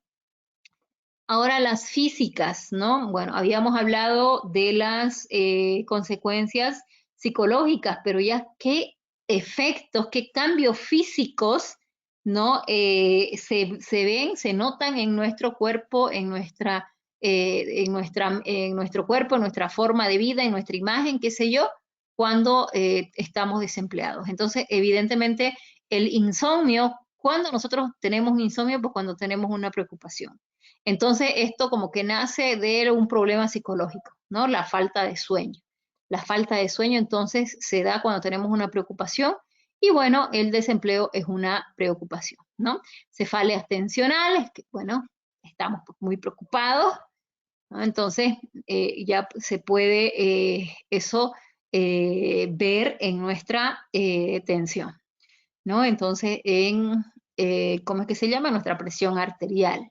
Ahora las físicas, ¿no? Bueno, habíamos hablado de las consecuencias psicológicas, pero ya qué efectos, qué cambios físicos, ¿no? Se ven, se notan en nuestro cuerpo, en nuestro cuerpo, en nuestra forma de vida, en nuestra imagen, qué sé yo, cuando estamos desempleados. Entonces, evidentemente, el insomnio, cuando nosotros tenemos insomnio, pues cuando tenemos una preocupación. Entonces, esto como que nace de un problema psicológico, ¿no? La falta de sueño. La falta de sueño entonces se da cuando tenemos una preocupación y bueno, el desempleo es una preocupación, ¿no? Cefaleas tensionales, que bueno, estamos muy preocupados, ¿no? Entonces, ya se puede eso ver en nuestra tensión, ¿no? Entonces, ¿cómo es que se llama? Nuestra presión arterial,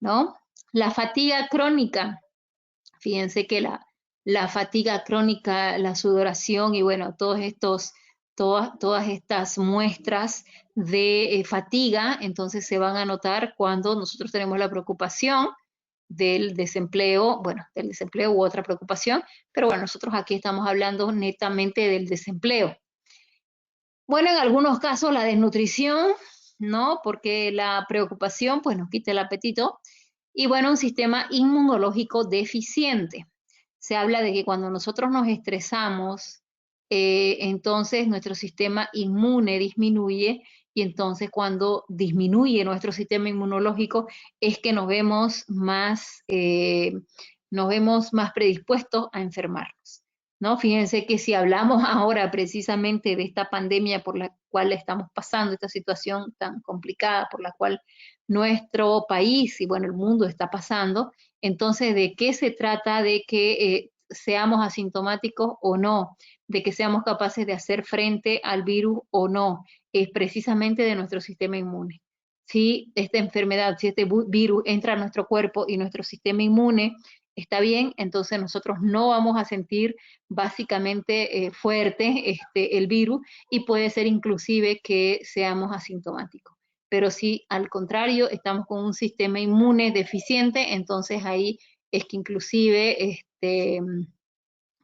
¿no? La fatiga crónica, fíjense que la fatiga crónica, la sudoración y bueno, todas estas muestras de fatiga, entonces se van a notar cuando nosotros tenemos la preocupación del desempleo, bueno, del desempleo u otra preocupación, pero bueno, nosotros aquí estamos hablando netamente del desempleo. Bueno, en algunos casos la desnutrición, ¿no? Porque la preocupación, pues nos quita el apetito. Y bueno, un sistema inmunológico deficiente. Se habla de que cuando nosotros nos estresamos, entonces nuestro sistema inmune disminuye y entonces cuando disminuye nuestro sistema inmunológico es que nos vemos más predispuestos a enfermarnos, ¿no? Fíjense que si hablamos ahora precisamente de esta pandemia por la cual estamos pasando, esta situación tan complicada por la cual nuestro país y bueno, el mundo está pasando, entonces, ¿de qué se trata? De que seamos asintomáticos o no, de que seamos capaces de hacer frente al virus o no, es precisamente de nuestro sistema inmune. Si esta enfermedad, si este virus entra a nuestro cuerpo y nuestro sistema inmune está bien, entonces nosotros no vamos a sentir básicamente fuerte el virus y puede ser inclusive que seamos asintomáticos. Pero si al contrario estamos con un sistema inmune deficiente, entonces ahí es que inclusive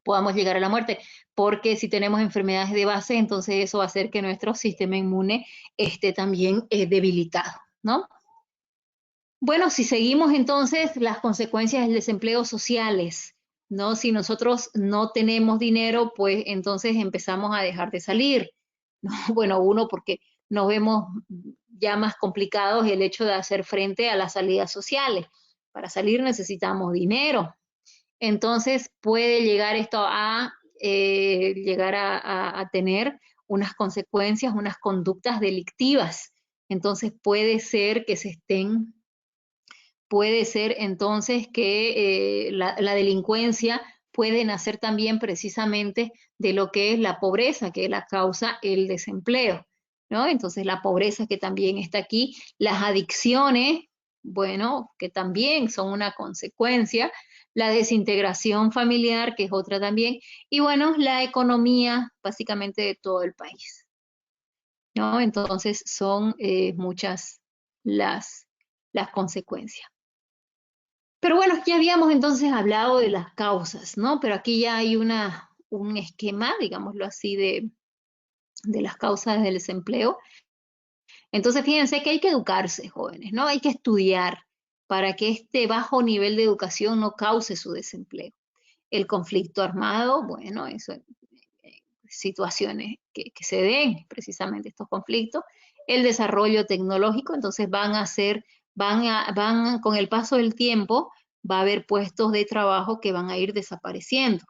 podamos llegar a la muerte, porque si tenemos enfermedades de base, entonces eso va a hacer que nuestro sistema inmune esté también debilitado, ¿no? Bueno, si seguimos entonces las consecuencias del desempleo sociales, ¿no? Si nosotros no tenemos dinero, pues entonces empezamos a dejar de salir, ¿no? Bueno, uno, porque nos vemos ya más complicados el hecho de hacer frente a las salidas sociales. Para salir necesitamos dinero. Entonces puede llegar esto a llegar a tener unas consecuencias, unas conductas delictivas. Entonces puede ser entonces que la delincuencia puede nacer también precisamente de lo que es la pobreza, que es la causa el desempleo, ¿no? Entonces la pobreza que también está aquí, las adicciones, bueno, que también son una consecuencia, la desintegración familiar, que es otra también, y bueno, la economía básicamente de todo el país, ¿no? Entonces son muchas las consecuencias. Pero bueno, ya habíamos entonces hablado de las causas, ¿no? Pero aquí ya hay un esquema, digámoslo así, de las causas del desempleo. Entonces, fíjense que hay que educarse, jóvenes, ¿no? Hay que estudiar para que este bajo nivel de educación no cause su desempleo. El conflicto armado, bueno, eso, situaciones que se den precisamente estos conflictos. El desarrollo tecnológico, entonces con el paso del tiempo, va a haber puestos de trabajo que van a ir desapareciendo.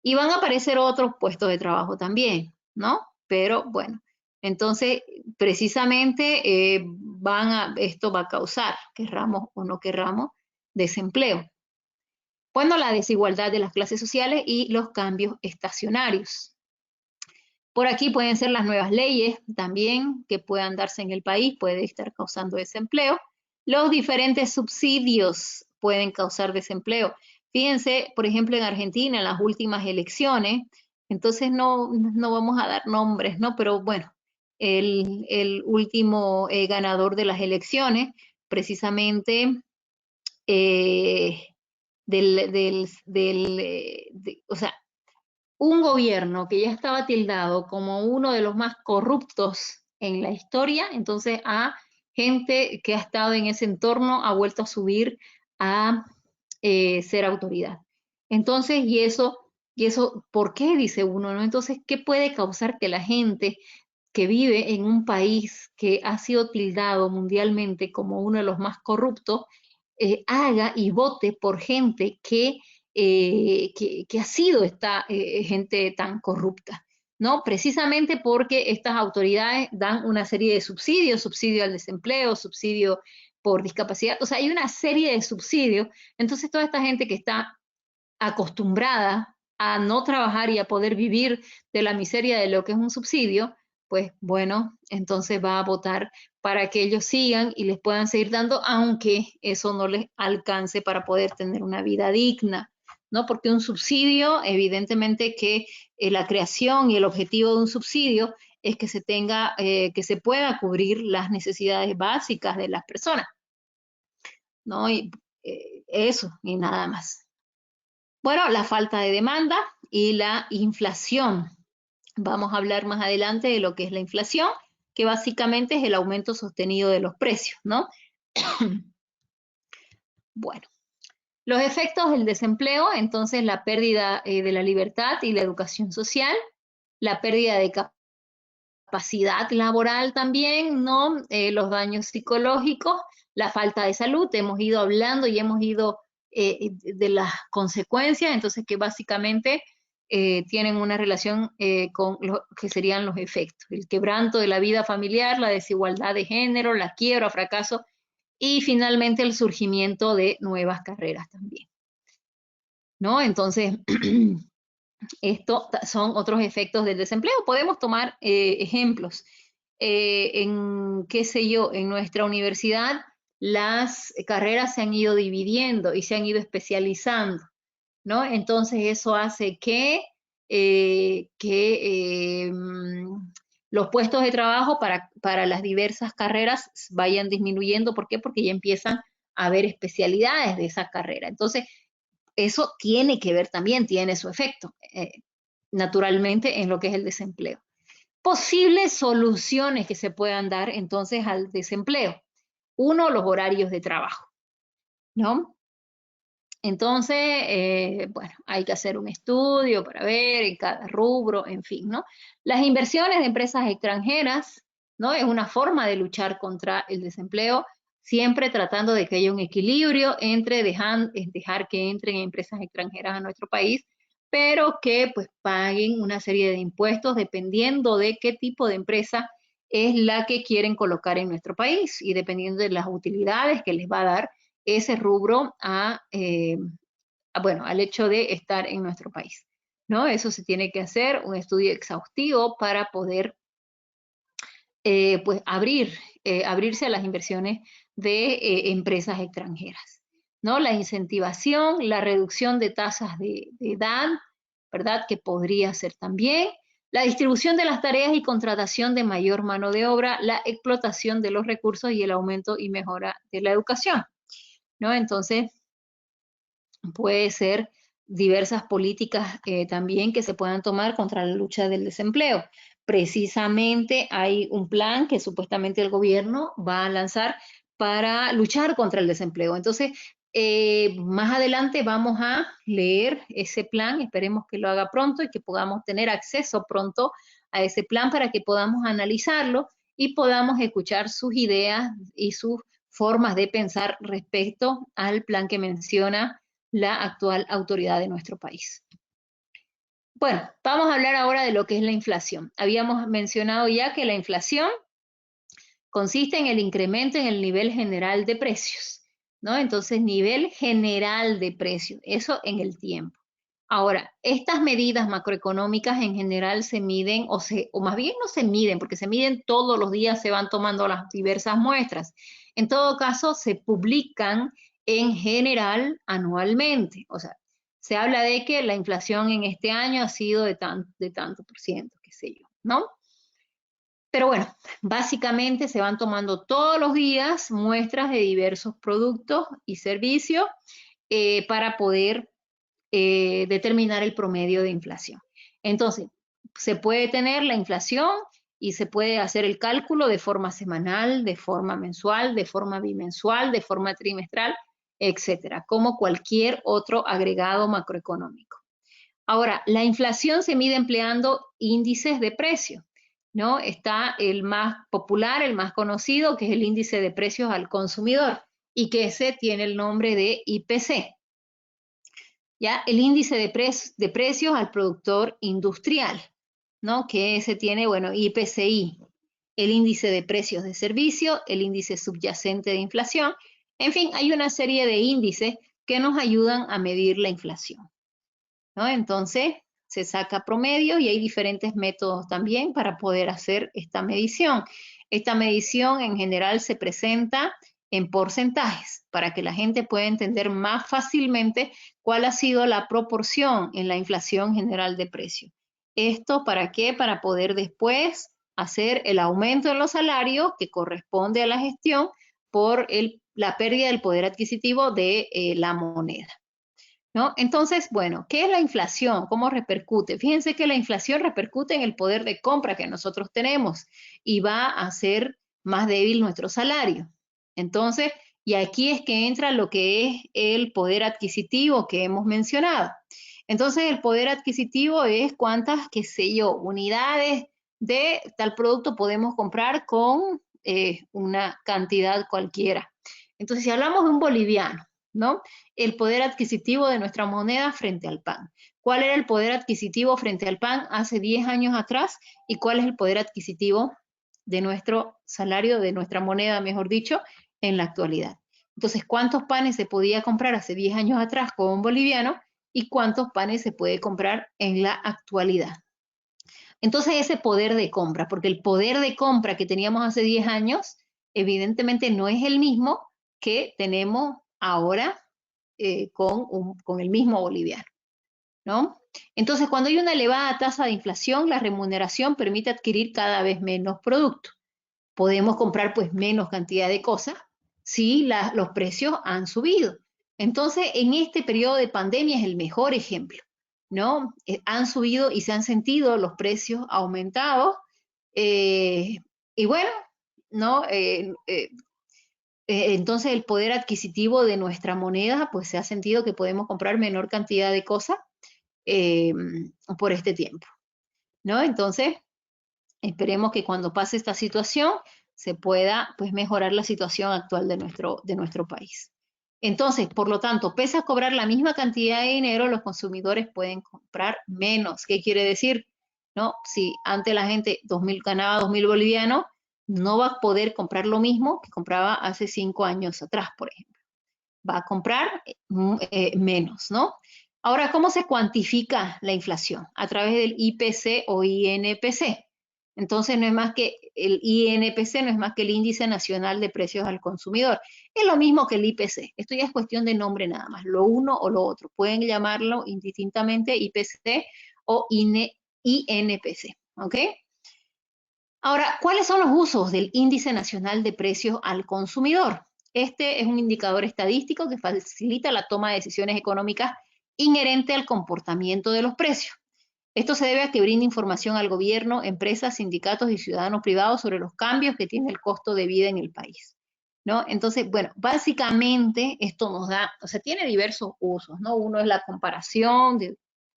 Y van a aparecer otros puestos de trabajo también, ¿no? Pero bueno, entonces precisamente esto va a causar, querramos o no querramos, desempleo. Bueno, la desigualdad de las clases sociales y los cambios estacionarios. Por aquí pueden ser las nuevas leyes también que puedan darse en el país, puede estar causando desempleo. Los diferentes subsidios pueden causar desempleo. Fíjense, por ejemplo, en Argentina, en las últimas elecciones, entonces no vamos a dar nombres, ¿no? Pero bueno, el último ganador de las elecciones, precisamente o sea, un gobierno que ya estaba tildado como uno de los más corruptos en la historia, entonces a gente que ha estado en ese entorno ha vuelto a subir a ser autoridad. Entonces, ¿y eso por qué? Dice uno, ¿no? Entonces, ¿qué puede causar que la gente que vive en un país que ha sido tildado mundialmente como uno de los más corruptos, haga y vote por gente que ha sido esta gente tan corrupta, ¿no? Precisamente porque estas autoridades dan una serie de subsidios, subsidio al desempleo, subsidio por discapacidad, o sea, hay una serie de subsidios, entonces toda esta gente que está acostumbrada a no trabajar y a poder vivir de la miseria de lo que es un subsidio, pues bueno, entonces va a votar para que ellos sigan y les puedan seguir dando, aunque eso no les alcance para poder tener una vida digna, ¿no? Porque un subsidio, evidentemente que la creación y el objetivo de un subsidio es que se tenga, que se pueda cubrir las necesidades básicas de las personas, ¿no? Y eso, y nada más. Bueno, la falta de demanda y la inflación. Vamos a hablar más adelante de lo que es la inflación, que básicamente es el aumento sostenido de los precios, ¿no? Bueno, los efectos del desempleo, entonces la pérdida de la libertad y la educación social, la pérdida de capacidad laboral también, ¿no? Los daños psicológicos, la falta de salud, hemos ido hablando y hemos ido de las consecuencias, entonces que básicamente tienen una relación con lo que serían los efectos, el quebranto de la vida familiar, la desigualdad de género, la quiebra, fracaso y finalmente el surgimiento de nuevas carreras también, ¿no? Entonces, estos son otros efectos del desempleo. Podemos tomar ejemplos. Qué sé yo, en nuestra universidad las carreras se han ido dividiendo y se han ido especializando, ¿no? Entonces eso hace que los puestos de trabajo para las diversas carreras vayan disminuyendo. ¿Por qué? Porque ya empiezan a haber especialidades de esa carrera. Entonces, eso tiene que ver también, tiene su efecto, naturalmente, en lo que es el desempleo. Posibles soluciones que se puedan dar entonces al desempleo. Uno, los horarios de trabajo, ¿no? Entonces, bueno, hay que hacer un estudio para ver en cada rubro, en fin, ¿no? Las inversiones de empresas extranjeras, ¿no? Es una forma de luchar contra el desempleo, siempre tratando de que haya un equilibrio entre dejar que entren empresas extranjeras a nuestro país, pero que pues paguen una serie de impuestos dependiendo de qué tipo de empresa es la que quieren colocar en nuestro país y dependiendo de las utilidades que les va a dar ese rubro bueno, al hecho de estar en nuestro país, ¿no? Eso se tiene que hacer, un estudio exhaustivo para poder, pues, abrirse a las inversiones de empresas extranjeras, ¿no? La incentivación, la reducción de tasas de edad, ¿verdad? Que podría ser también. La distribución de las tareas y contratación de mayor mano de obra, la explotación de los recursos y el aumento y mejora de la educación, ¿no? Entonces, puede ser diversas políticas también que se puedan tomar contra la lucha del desempleo. Precisamente hay un plan que supuestamente el gobierno va a lanzar para luchar contra el desempleo. Entonces, más adelante vamos a leer ese plan, esperemos que lo haga pronto y que podamos tener acceso pronto a ese plan para que podamos analizarlo y podamos escuchar sus ideas y sus formas de pensar respecto al plan que menciona la actual autoridad de nuestro país. Bueno, vamos a hablar ahora de lo que es la inflación. Habíamos mencionado ya que la inflación consiste en el incremento en el nivel general de precios, ¿no? Entonces, nivel general de precios, eso en el tiempo. Ahora, estas medidas macroeconómicas en general se miden, o más bien no se miden, porque se miden todos los días, se van tomando las diversas muestras. En todo caso, se publican en general anualmente. O sea, se habla de que la inflación en este año ha sido de tanto por ciento, qué sé yo, ¿no? Pero bueno, básicamente se van tomando todos los días muestras de diversos productos y servicios para poder determinar el promedio de inflación. Entonces, se puede tener la inflación y se puede hacer el cálculo de forma semanal, de forma mensual, de forma bimensual, de forma trimestral, etcétera, como cualquier otro agregado macroeconómico. Ahora, la inflación se mide empleando índices de precios, ¿no? Está el más popular, el más conocido, que es el índice de precios al consumidor, y que ese tiene el nombre de IPC. ¿Ya? El índice de precios al productor industrial, ¿no? Que ese tiene, bueno, IPCI, el índice de precios de servicio, el índice subyacente de inflación. En fin, hay una serie de índices que nos ayudan a medir la inflación, ¿no? Entonces, se saca promedio y hay diferentes métodos también para poder hacer esta medición. Esta medición en general se presenta en porcentajes para que la gente pueda entender más fácilmente cuál ha sido la proporción en la inflación general de precios. ¿Esto para qué? Para poder después hacer el aumento en los salarios que corresponde a la gestión por la pérdida del poder adquisitivo de la moneda, ¿no? Entonces, bueno, ¿qué es la inflación? ¿Cómo repercute? Fíjense que la inflación repercute en el poder de compra que nosotros tenemos y va a hacer más débil nuestro salario. Entonces, y aquí es que entra lo que es el poder adquisitivo que hemos mencionado. Entonces, el poder adquisitivo es cuántas, qué sé yo, unidades de tal producto podemos comprar con una cantidad cualquiera. Entonces, si hablamos de un boliviano, ¿no? El poder adquisitivo de nuestra moneda frente al pan. ¿Cuál era el poder adquisitivo frente al pan hace 10 años atrás? ¿Y cuál es el poder adquisitivo de nuestro salario, de nuestra moneda, mejor dicho, en la actualidad? Entonces, ¿cuántos panes se podía comprar hace 10 años atrás con un boliviano? ¿Y cuántos panes se puede comprar en la actualidad? Entonces, ese poder de compra, porque el poder de compra que teníamos hace 10 años, evidentemente no es el mismo que tenemos ahora con el mismo boliviano, ¿no? Entonces, cuando hay una elevada tasa de inflación, la remuneración permite adquirir cada vez menos productos. Podemos comprar pues menos cantidad de cosas si los precios han subido. Entonces, en este periodo de pandemia es el mejor ejemplo, ¿no? Han subido y se han sentido los precios aumentados y bueno, ¿no? Entonces el poder adquisitivo de nuestra moneda pues se ha sentido que podemos comprar menor cantidad de cosas eh, por este tiempo, ¿no? Entonces esperemos que cuando pase esta situación se pueda pues mejorar la situación actual de nuestro país. Entonces, por lo tanto, pese a cobrar la misma cantidad de dinero, los consumidores pueden comprar menos. ¿Qué quiere decir? ¿No? Si antes la gente ganaba 2.000 bolivianos, no va a poder comprar lo mismo que compraba hace 5 años atrás, por ejemplo. Va a comprar menos, ¿no? Ahora, ¿cómo se cuantifica la inflación? A través del IPC o INPC. Entonces, no es más que el INPC, no es más que el Índice Nacional de Precios al Consumidor. Es lo mismo que el IPC. Esto ya es cuestión de nombre nada más, lo uno o lo otro. Pueden llamarlo indistintamente IPC o INPC, ¿ok? Ahora, ¿cuáles son los usos del Índice Nacional de Precios al Consumidor? Este es un indicador estadístico que facilita la toma de decisiones económicas inherente al comportamiento de los precios. Esto se debe a que brinda información al gobierno, empresas, sindicatos y ciudadanos privados sobre los cambios que tiene el costo de vida en el país. ¿no? Entonces, bueno, básicamente esto nos da, o sea, tiene diversos usos, ¿no? Uno es la comparación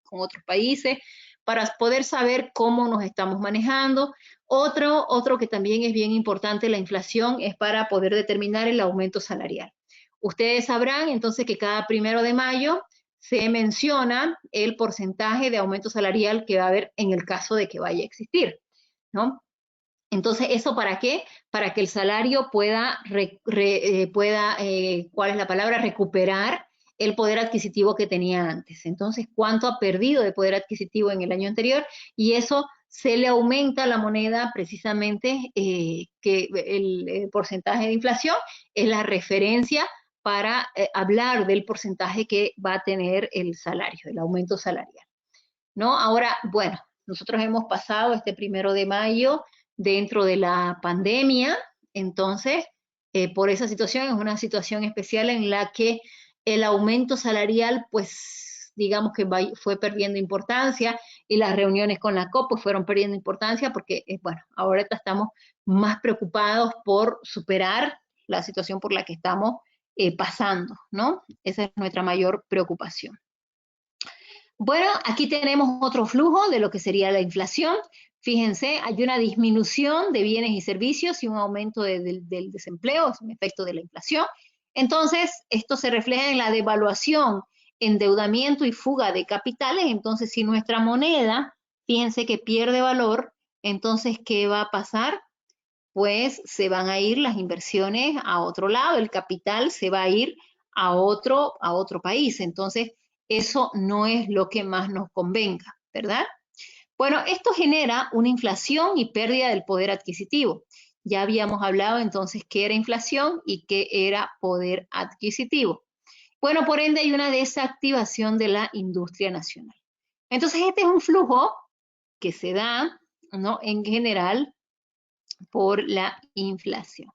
con otros países para poder saber cómo nos estamos manejando. Otro que también es bien importante, la inflación, es para poder determinar el aumento salarial. Ustedes sabrán entonces que cada 1 de mayo se menciona el porcentaje de aumento salarial que va a haber en el caso de que vaya a existir, ¿no? Entonces, ¿eso para qué? Para que el salario pueda, ¿cuál es la palabra? Recuperar el poder adquisitivo que tenía antes. Entonces, ¿cuánto ha perdido de poder adquisitivo en el año anterior? Y eso se le aumenta a la moneda precisamente que el porcentaje de inflación es la referencia para hablar del porcentaje que va a tener el salario, el aumento salarial, ¿no? Ahora, bueno, nosotros hemos pasado este 1 de mayo dentro de la pandemia, entonces, por esa situación, es una situación especial en la que el aumento salarial, pues, digamos que fue perdiendo importancia y las reuniones con la COP pues, fueron perdiendo importancia porque, bueno, ahora estamos más preocupados por superar la situación por la que estamos pasando, ¿no? Esa es nuestra mayor preocupación. Bueno, aquí tenemos otro flujo de lo que sería la inflación. Fíjense, hay una disminución de bienes y servicios y un aumento del desempleo, es un efecto de la inflación. Entonces, esto se refleja en la devaluación, endeudamiento y fuga de capitales. Entonces, si nuestra moneda, fíjense que pierde valor, entonces, ¿qué va a pasar? Pues se van a ir las inversiones a otro lado, el capital se va a ir a otro país. Entonces, eso no es lo que más nos convenga, ¿verdad? Bueno, esto genera una inflación y pérdida del poder adquisitivo. Ya habíamos hablado entonces qué era inflación y qué era poder adquisitivo. Bueno, por ende hay una desactivación de la industria nacional. Entonces, este es un flujo que se da, ¿no? En general por la inflación.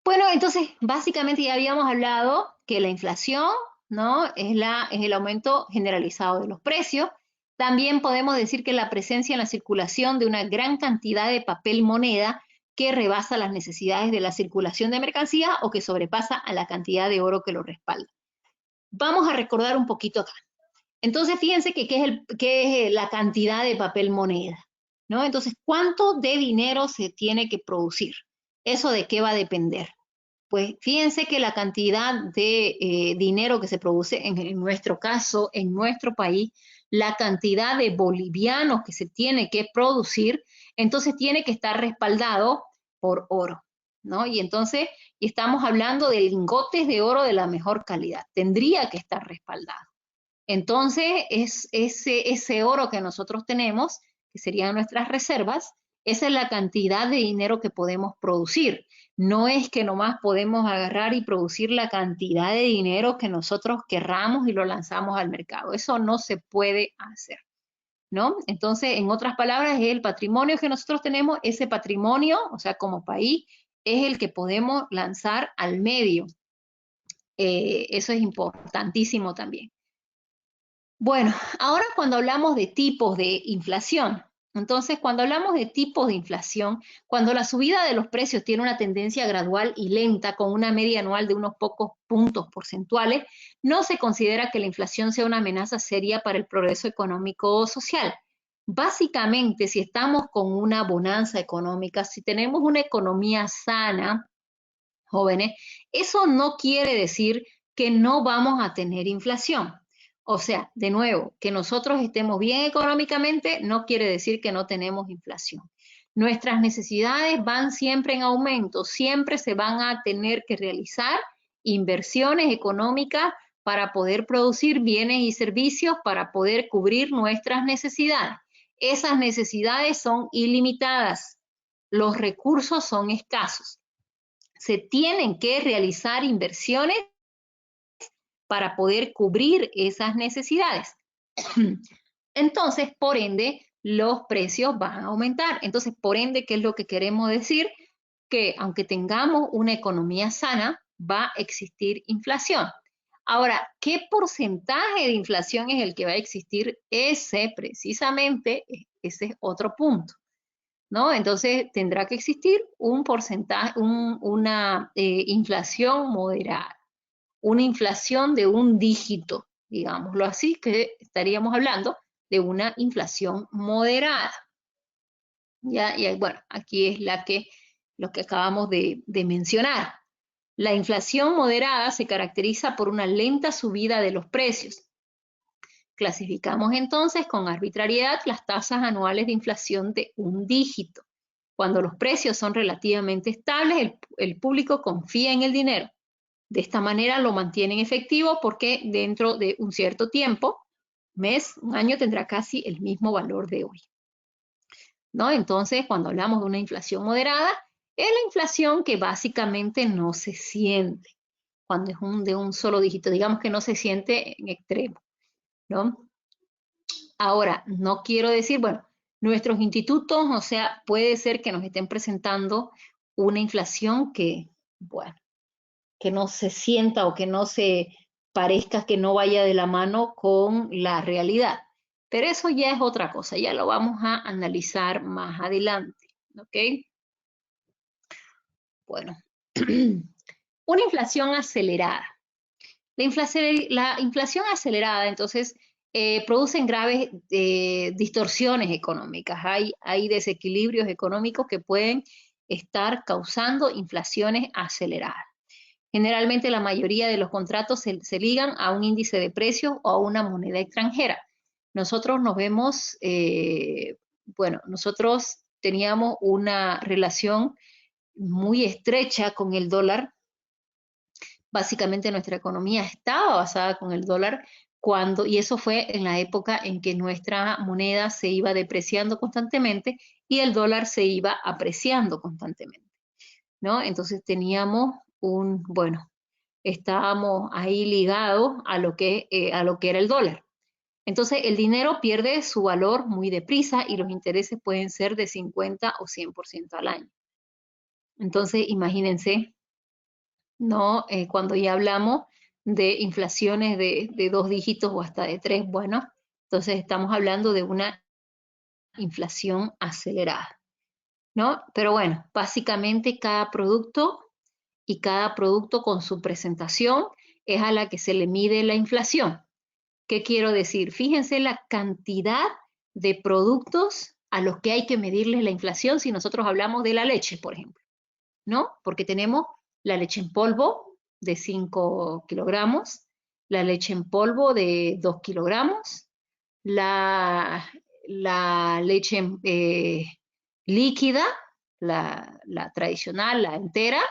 Bueno, entonces, básicamente ya habíamos hablado que la inflación, ¿no? Es el aumento generalizado de los precios. También podemos decir que la presencia en la circulación de una gran cantidad de papel moneda que rebasa las necesidades de la circulación de mercancía o que sobrepasa a la cantidad de oro que lo respalda. Vamos a recordar un poquito acá. Entonces, fíjense que ¿qué es la cantidad de papel moneda? ¿No? Entonces, ¿cuánto de dinero se tiene que producir? ¿Eso de qué va a depender? Pues fíjense que la cantidad de dinero que se produce, en nuestro caso, en nuestro país, la cantidad de bolivianos que se tiene que producir, entonces tiene que estar respaldado por oro, ¿no? Y entonces, y estamos hablando de lingotes de oro de la mejor calidad, tendría que estar respaldado. Entonces, es ese oro que nosotros tenemos, que serían nuestras reservas, esa es la cantidad de dinero que podemos producir. No es que nomás podemos agarrar y producir la cantidad de dinero que nosotros querramos y lo lanzamos al mercado. Eso no se puede hacer, ¿no? Entonces, en otras palabras, el patrimonio que nosotros tenemos, ese patrimonio, o sea, como país, es el que podemos lanzar al medio. Eso es importantísimo también. Bueno, ahora cuando hablamos de tipos de inflación, entonces cuando hablamos de tipos de inflación, cuando la subida de los precios tiene una tendencia gradual y lenta con una media anual de unos pocos puntos porcentuales, no se considera que la inflación sea una amenaza seria para el progreso económico o social. Básicamente, si estamos con una bonanza económica, si tenemos una economía sana, jóvenes, eso no quiere decir que no vamos a tener inflación. O sea, de nuevo, que nosotros estemos bien económicamente no quiere decir que no tenemos inflación. Nuestras necesidades van siempre en aumento, siempre se van a tener que realizar inversiones económicas para poder producir bienes y servicios, para poder cubrir nuestras necesidades. Esas necesidades son ilimitadas, los recursos son escasos. Se tienen que realizar inversiones para poder cubrir esas necesidades. Entonces, por ende, los precios van a aumentar. Entonces, por ende, ¿qué es lo que queremos decir? Que aunque tengamos una economía sana, va a existir inflación. Ahora, ¿qué porcentaje de inflación es el que va a existir? Ese precisamente, ese es otro punto, ¿no? Entonces tendrá que existir un porcentaje, una inflación moderada, una inflación de un dígito, digámoslo así, que estaríamos hablando de una inflación moderada. Ya, y bueno, aquí es lo que acabamos de mencionar. La inflación moderada se caracteriza por una lenta subida de los precios. Clasificamos entonces con arbitrariedad las tasas anuales de inflación de un dígito. Cuando los precios son relativamente estables, el público confía en el dinero. De esta manera lo mantienen efectivo porque dentro de un cierto tiempo, mes, un año, tendrá casi el mismo valor de hoy, ¿no? Entonces, cuando hablamos de una inflación moderada, es la inflación que básicamente no se siente, cuando es de un solo dígito, digamos que no se siente en extremo, ¿no? Ahora, no quiero decir, bueno, nuestros institutos, o sea, puede ser que nos estén presentando una inflación que, bueno, que no se sienta o que no se parezca, que no vaya de la mano con la realidad. Pero eso ya es otra cosa, ya lo vamos a analizar más adelante, ¿ok? Bueno, una inflación acelerada. La inflación acelerada, entonces, producen graves distorsiones económicas. Hay desequilibrios económicos que pueden estar causando inflaciones aceleradas. Generalmente la mayoría de los contratos se ligan a un índice de precios o a una moneda extranjera. Nosotros nos vemos, bueno, nosotros teníamos una relación muy estrecha con el dólar. Básicamente nuestra economía estaba basada con el dólar y eso fue en la época en que nuestra moneda se iba depreciando constantemente y el dólar se iba apreciando constantemente, ¿no? Entonces teníamos bueno, estábamos ahí ligados a lo que era el dólar. Entonces el dinero pierde su valor muy deprisa y los intereses pueden ser de 50 o 100% al año. Entonces imagínense, ¿no? Cuando ya hablamos de inflaciones de 2 dígitos o hasta de 3, bueno, entonces estamos hablando de una inflación acelerada, ¿no? Pero bueno, básicamente cada producto y cada producto con su presentación es a la que se le mide la inflación. ¿Qué quiero decir? Fíjense la cantidad de productos a los que hay que medirles la inflación si nosotros hablamos de la leche, por ejemplo, ¿no? Porque tenemos la leche en polvo de 5 kilogramos, la leche en polvo de 2 kilogramos, la leche líquida, la tradicional, la entera,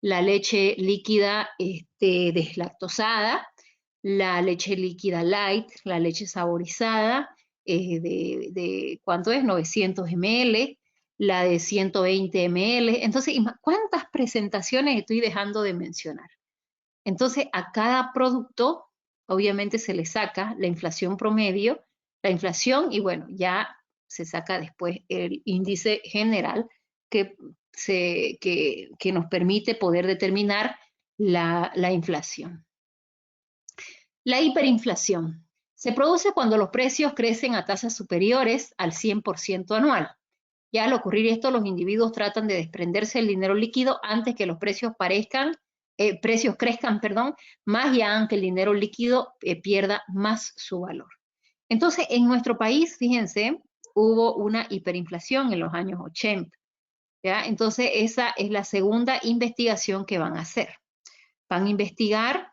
la leche líquida deslactosada, la leche líquida light, la leche saborizada ¿cuánto es? 900 ml, la de 120 ml. Entonces, ¿cuántas presentaciones estoy dejando de mencionar? Entonces, a cada producto, obviamente se le saca la inflación promedio, la inflación, y bueno, ya se saca después el índice general que nos permite poder determinar la inflación. La hiperinflación se produce cuando los precios crecen a tasas superiores al 100% anual. Ya al ocurrir esto, los individuos tratan de desprenderse del dinero líquido antes que los precios crezcan, más ya aunque el dinero líquido pierda más su valor. Entonces, en nuestro país, fíjense, hubo una hiperinflación en los años 80. ¿Ya? Entonces, esa es la segunda investigación que van a hacer. Van a investigar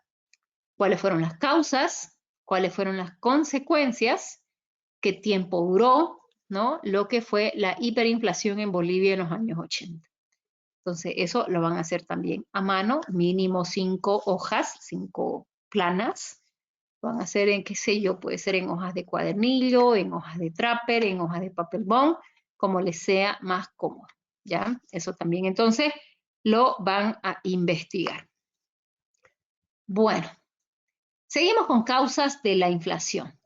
cuáles fueron las causas, cuáles fueron las consecuencias, qué tiempo duró, ¿no? Lo que fue la hiperinflación en Bolivia en los años 80. Entonces, eso lo van a hacer también a mano, mínimo 5 hojas, 5 planas. Van a hacer en, qué sé yo, puede ser en hojas de cuadernillo, en hojas de trapper, en hojas de papel bond, como les sea más cómodo, ¿ya? Eso también, entonces, lo van a investigar. Bueno, seguimos con causas de la inflación.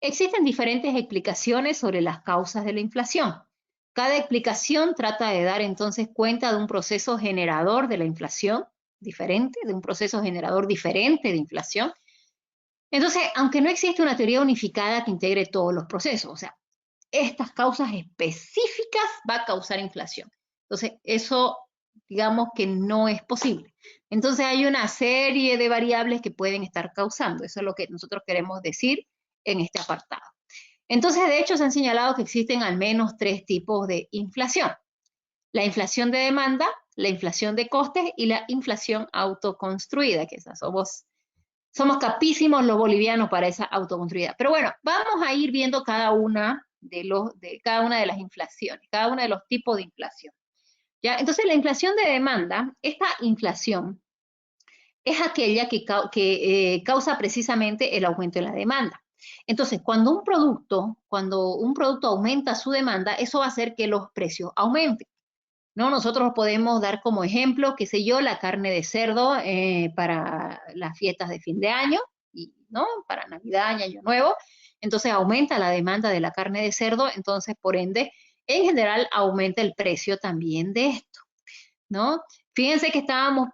Existen diferentes explicaciones sobre las causas de la inflación. Cada explicación trata de dar entonces cuenta de un proceso generador de la inflación diferente, de un proceso generador diferente de inflación. Entonces, aunque no existe una teoría unificada que integre todos los procesos, o sea, estas causas específicas va a causar inflación. Entonces, eso digamos que no es posible. Entonces, hay una serie de variables que pueden estar causando. Eso es lo que nosotros queremos decir en este apartado. Entonces, de hecho, se han señalado que existen al menos 3 tipos de inflación. La inflación de demanda, la inflación de costes y la inflación autoconstruida, que esas somos capísimos los bolivianos para esa autoconstruida. Pero bueno, vamos a ir viendo cada una de las inflaciones, cada uno de los tipos de inflación. ¿Ya? Entonces, la inflación de demanda, esta inflación es aquella que causa precisamente el aumento en la demanda. Entonces, cuando un producto aumenta su demanda, eso va a hacer que los precios aumenten, ¿no? Nosotros podemos dar como ejemplo, qué sé yo, la carne de cerdo para las fiestas de fin de año, ¿no? Para Navidad y Año Nuevo. Entonces aumenta la demanda de la carne de cerdo, entonces por ende, en general aumenta el precio también de esto, ¿no? Fíjense que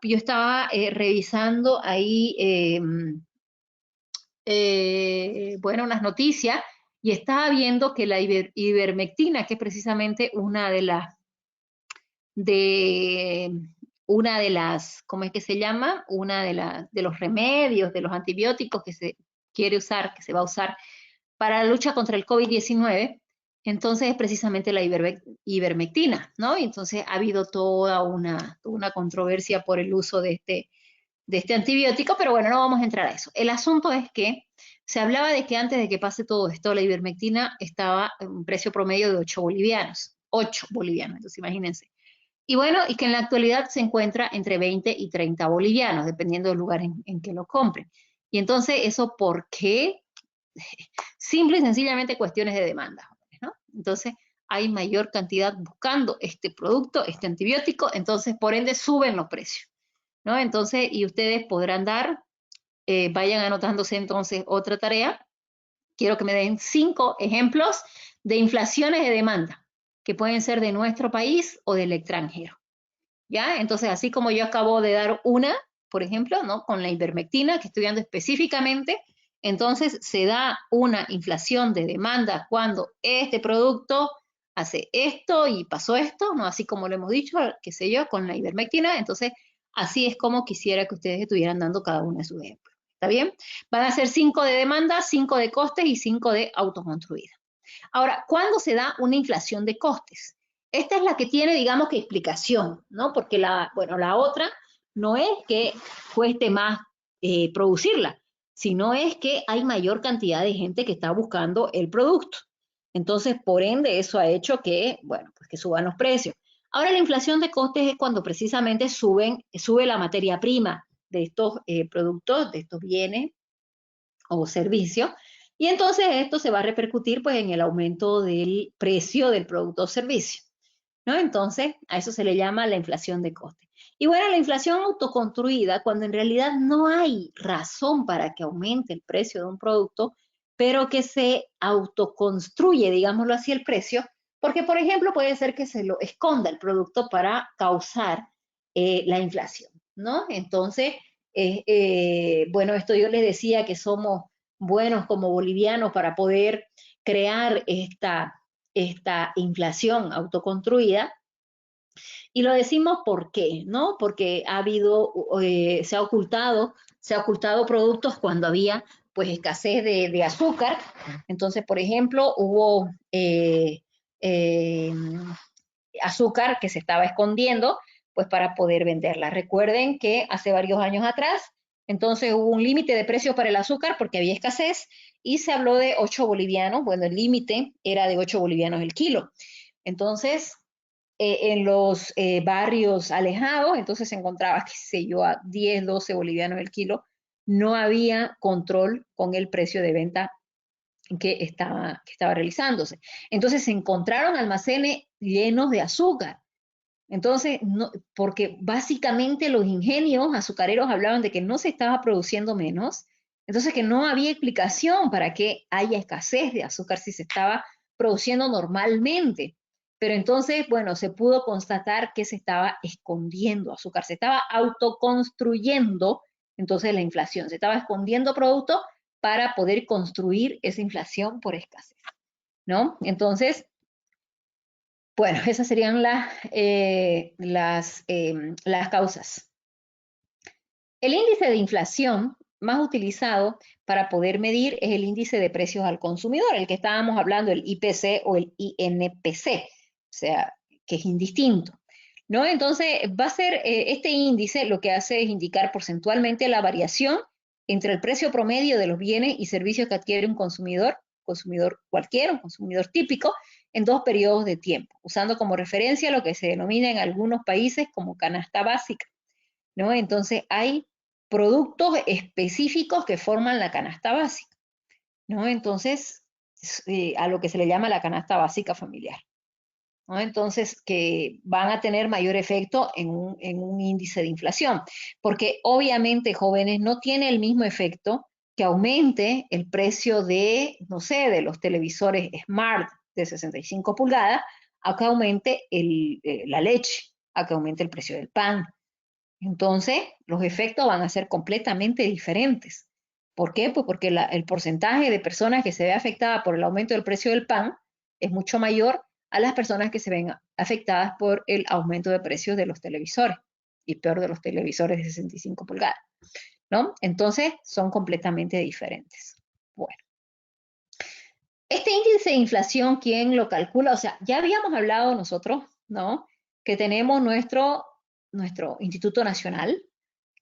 yo estaba revisando ahí, bueno, unas noticias y estaba viendo que la ivermectina, que es precisamente una de las, ¿cómo es que se llama? De los remedios, de los antibióticos que se quiere usar, que se va a usar para la lucha contra el COVID-19, entonces es precisamente la ivermectina, ¿no? Y entonces ha habido toda una controversia por el uso de este antibiótico, pero bueno, no vamos a entrar a eso. El asunto es que se hablaba de que antes de que pase todo esto, la ivermectina estaba en un precio promedio de 8 bolivianos. 8 bolivianos, entonces imagínense. Y bueno, y que en la actualidad se encuentra entre 20 y 30 bolivianos, dependiendo del lugar en que lo compren. Y entonces, ¿eso por qué? Simple y sencillamente cuestiones de demanda, ¿no? Entonces, hay mayor cantidad buscando este producto, este antibiótico, entonces, por ende, suben los precios, ¿no? Entonces, y ustedes podrán vayan anotándose entonces otra tarea. Quiero que me den 5 ejemplos de inflaciones de demanda, que pueden ser de nuestro país o del extranjero, ¿ya? Entonces, así como yo acabo de dar una, por ejemplo, ¿no? Con la ivermectina, que estoy dando específicamente, entonces se da una inflación de demanda cuando este producto hace esto y pasó esto, ¿no? Así como lo hemos dicho, qué sé yo, con la ivermectina, entonces así es como quisiera que ustedes estuvieran dando cada uno de sus ejemplos. ¿Está bien? Van a ser 5 de demanda, 5 de costes y 5 de autoconstruida. Ahora, ¿cuándo se da una inflación de costes? Esta es la que tiene, digamos que explicación, ¿no? Porque la otra no es que cueste más producirla, sino es que hay mayor cantidad de gente que está buscando el producto. Entonces, por ende, eso ha hecho que, bueno, pues que suban los precios. Ahora, la inflación de costes es cuando precisamente sube la materia prima de estos productos, de estos bienes o servicios, y entonces esto se va a repercutir pues en el aumento del precio del producto o servicio, ¿no? Entonces a eso se le llama la inflación de costes. Y bueno, la inflación autoconstruida, cuando en realidad no hay razón para que aumente el precio de un producto, pero que se autoconstruye, digámoslo así, el precio, porque por ejemplo puede ser que se lo esconda el producto para causar la inflación, ¿no? Entonces, bueno, esto yo les decía que somos buenos como bolivianos para poder crear esta inflación autoconstruida. Y lo decimos ¿por qué? ¿No? Porque se ha ocultado productos cuando había pues escasez de azúcar. Entonces, por ejemplo, hubo azúcar que se estaba escondiendo pues para poder venderla. Recuerden que hace varios años atrás, entonces hubo un límite de precios para el azúcar porque había escasez y se habló de 8 bolivianos, bueno, el límite era de 8 bolivianos el kilo. Entonces, en los barrios alejados, entonces se encontraba, qué sé yo, a 10, 12 bolivianos el kilo, no había control con el precio de venta que estaba realizándose. Entonces se encontraron almacenes llenos de azúcar. Entonces, no, porque básicamente los ingenios azucareros hablaban de que no se estaba produciendo menos, entonces que no había explicación para que haya escasez de azúcar si se estaba produciendo normalmente. Pero entonces, bueno, se pudo constatar que se estaba escondiendo azúcar, se estaba autoconstruyendo entonces la inflación, se estaba escondiendo productos para poder construir esa inflación por escasez. ¿no? Entonces, bueno, esas serían las causas. El índice de inflación más utilizado para poder medir es el índice de precios al consumidor, el que estábamos hablando, el IPC o el INPC, o sea, que es indistinto, ¿no? Entonces, va a ser este índice lo que hace es indicar porcentualmente la variación entre el precio promedio de los bienes y servicios que adquiere un consumidor cualquiera, un consumidor típico, en 2 periodos de tiempo, usando como referencia lo que se denomina en algunos países como canasta básica, ¿no? Entonces, hay productos específicos que forman la canasta básica, ¿no? Entonces, a lo que se le llama la canasta básica familiar, ¿no? Entonces, que van a tener mayor efecto en un índice de inflación, porque obviamente, jóvenes, no tiene el mismo efecto que aumente el precio de, no sé, de los televisores Smart de 65 pulgadas, a que aumente la leche, a que aumente el precio del pan. Entonces, los efectos van a ser completamente diferentes. ¿Por qué? Pues porque el porcentaje de personas que se ve afectada por el aumento del precio del pan es mucho mayor a las personas que se ven afectadas por el aumento de precios de los televisores, y peor de los televisores de 65 pulgadas, ¿no? Entonces, son completamente diferentes. Bueno, este índice de inflación, ¿quién lo calcula? O sea, ya habíamos hablado nosotros, ¿no? Que tenemos nuestro Instituto Nacional,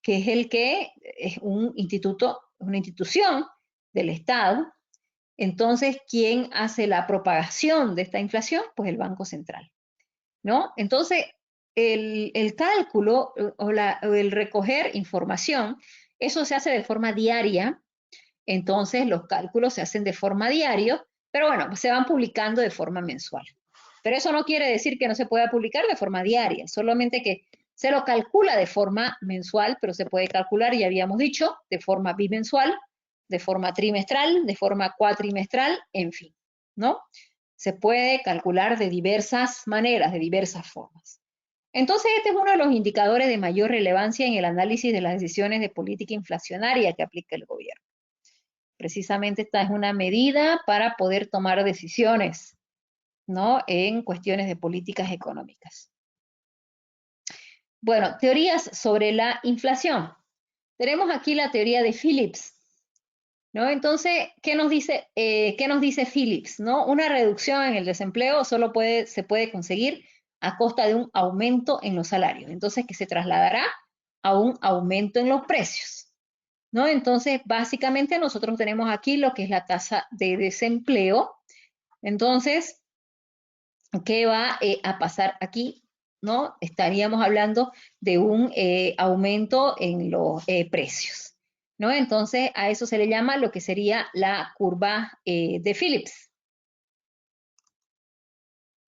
que es el que es un instituto, una institución del Estado. Entonces, ¿quién hace la propagación de esta inflación? Pues el Banco Central, ¿no? Entonces, el cálculo o el recoger información, eso se hace de forma diaria. Entonces, los cálculos se hacen de forma diaria, pero bueno, se van publicando de forma mensual. Pero eso no quiere decir que no se pueda publicar de forma diaria, solamente que se lo calcula de forma mensual, pero se puede calcular, ya habíamos dicho, de forma bimensual, de forma trimestral, de forma cuatrimestral, en fin, ¿no? Se puede calcular de diversas maneras, de diversas formas. Entonces, este es uno de los indicadores de mayor relevancia en el análisis de las decisiones de política inflacionaria que aplica el gobierno. Precisamente esta es una medida para poder tomar decisiones, ¿no? En cuestiones de políticas económicas. Bueno, teorías sobre la inflación. Tenemos aquí la teoría de Phillips, ¿no? Entonces, ¿qué nos dice Phillips, ¿no? Una reducción en el desempleo solo se puede conseguir a costa de un aumento en los salarios. Entonces, que se trasladará a un aumento en los precios, ¿no? Entonces, básicamente nosotros tenemos aquí lo que es la tasa de desempleo. Entonces, ¿qué va a pasar aquí? ¿No? Estaríamos hablando de un aumento en los precios, ¿no? Entonces, a eso se le llama lo que sería la curva de Phillips,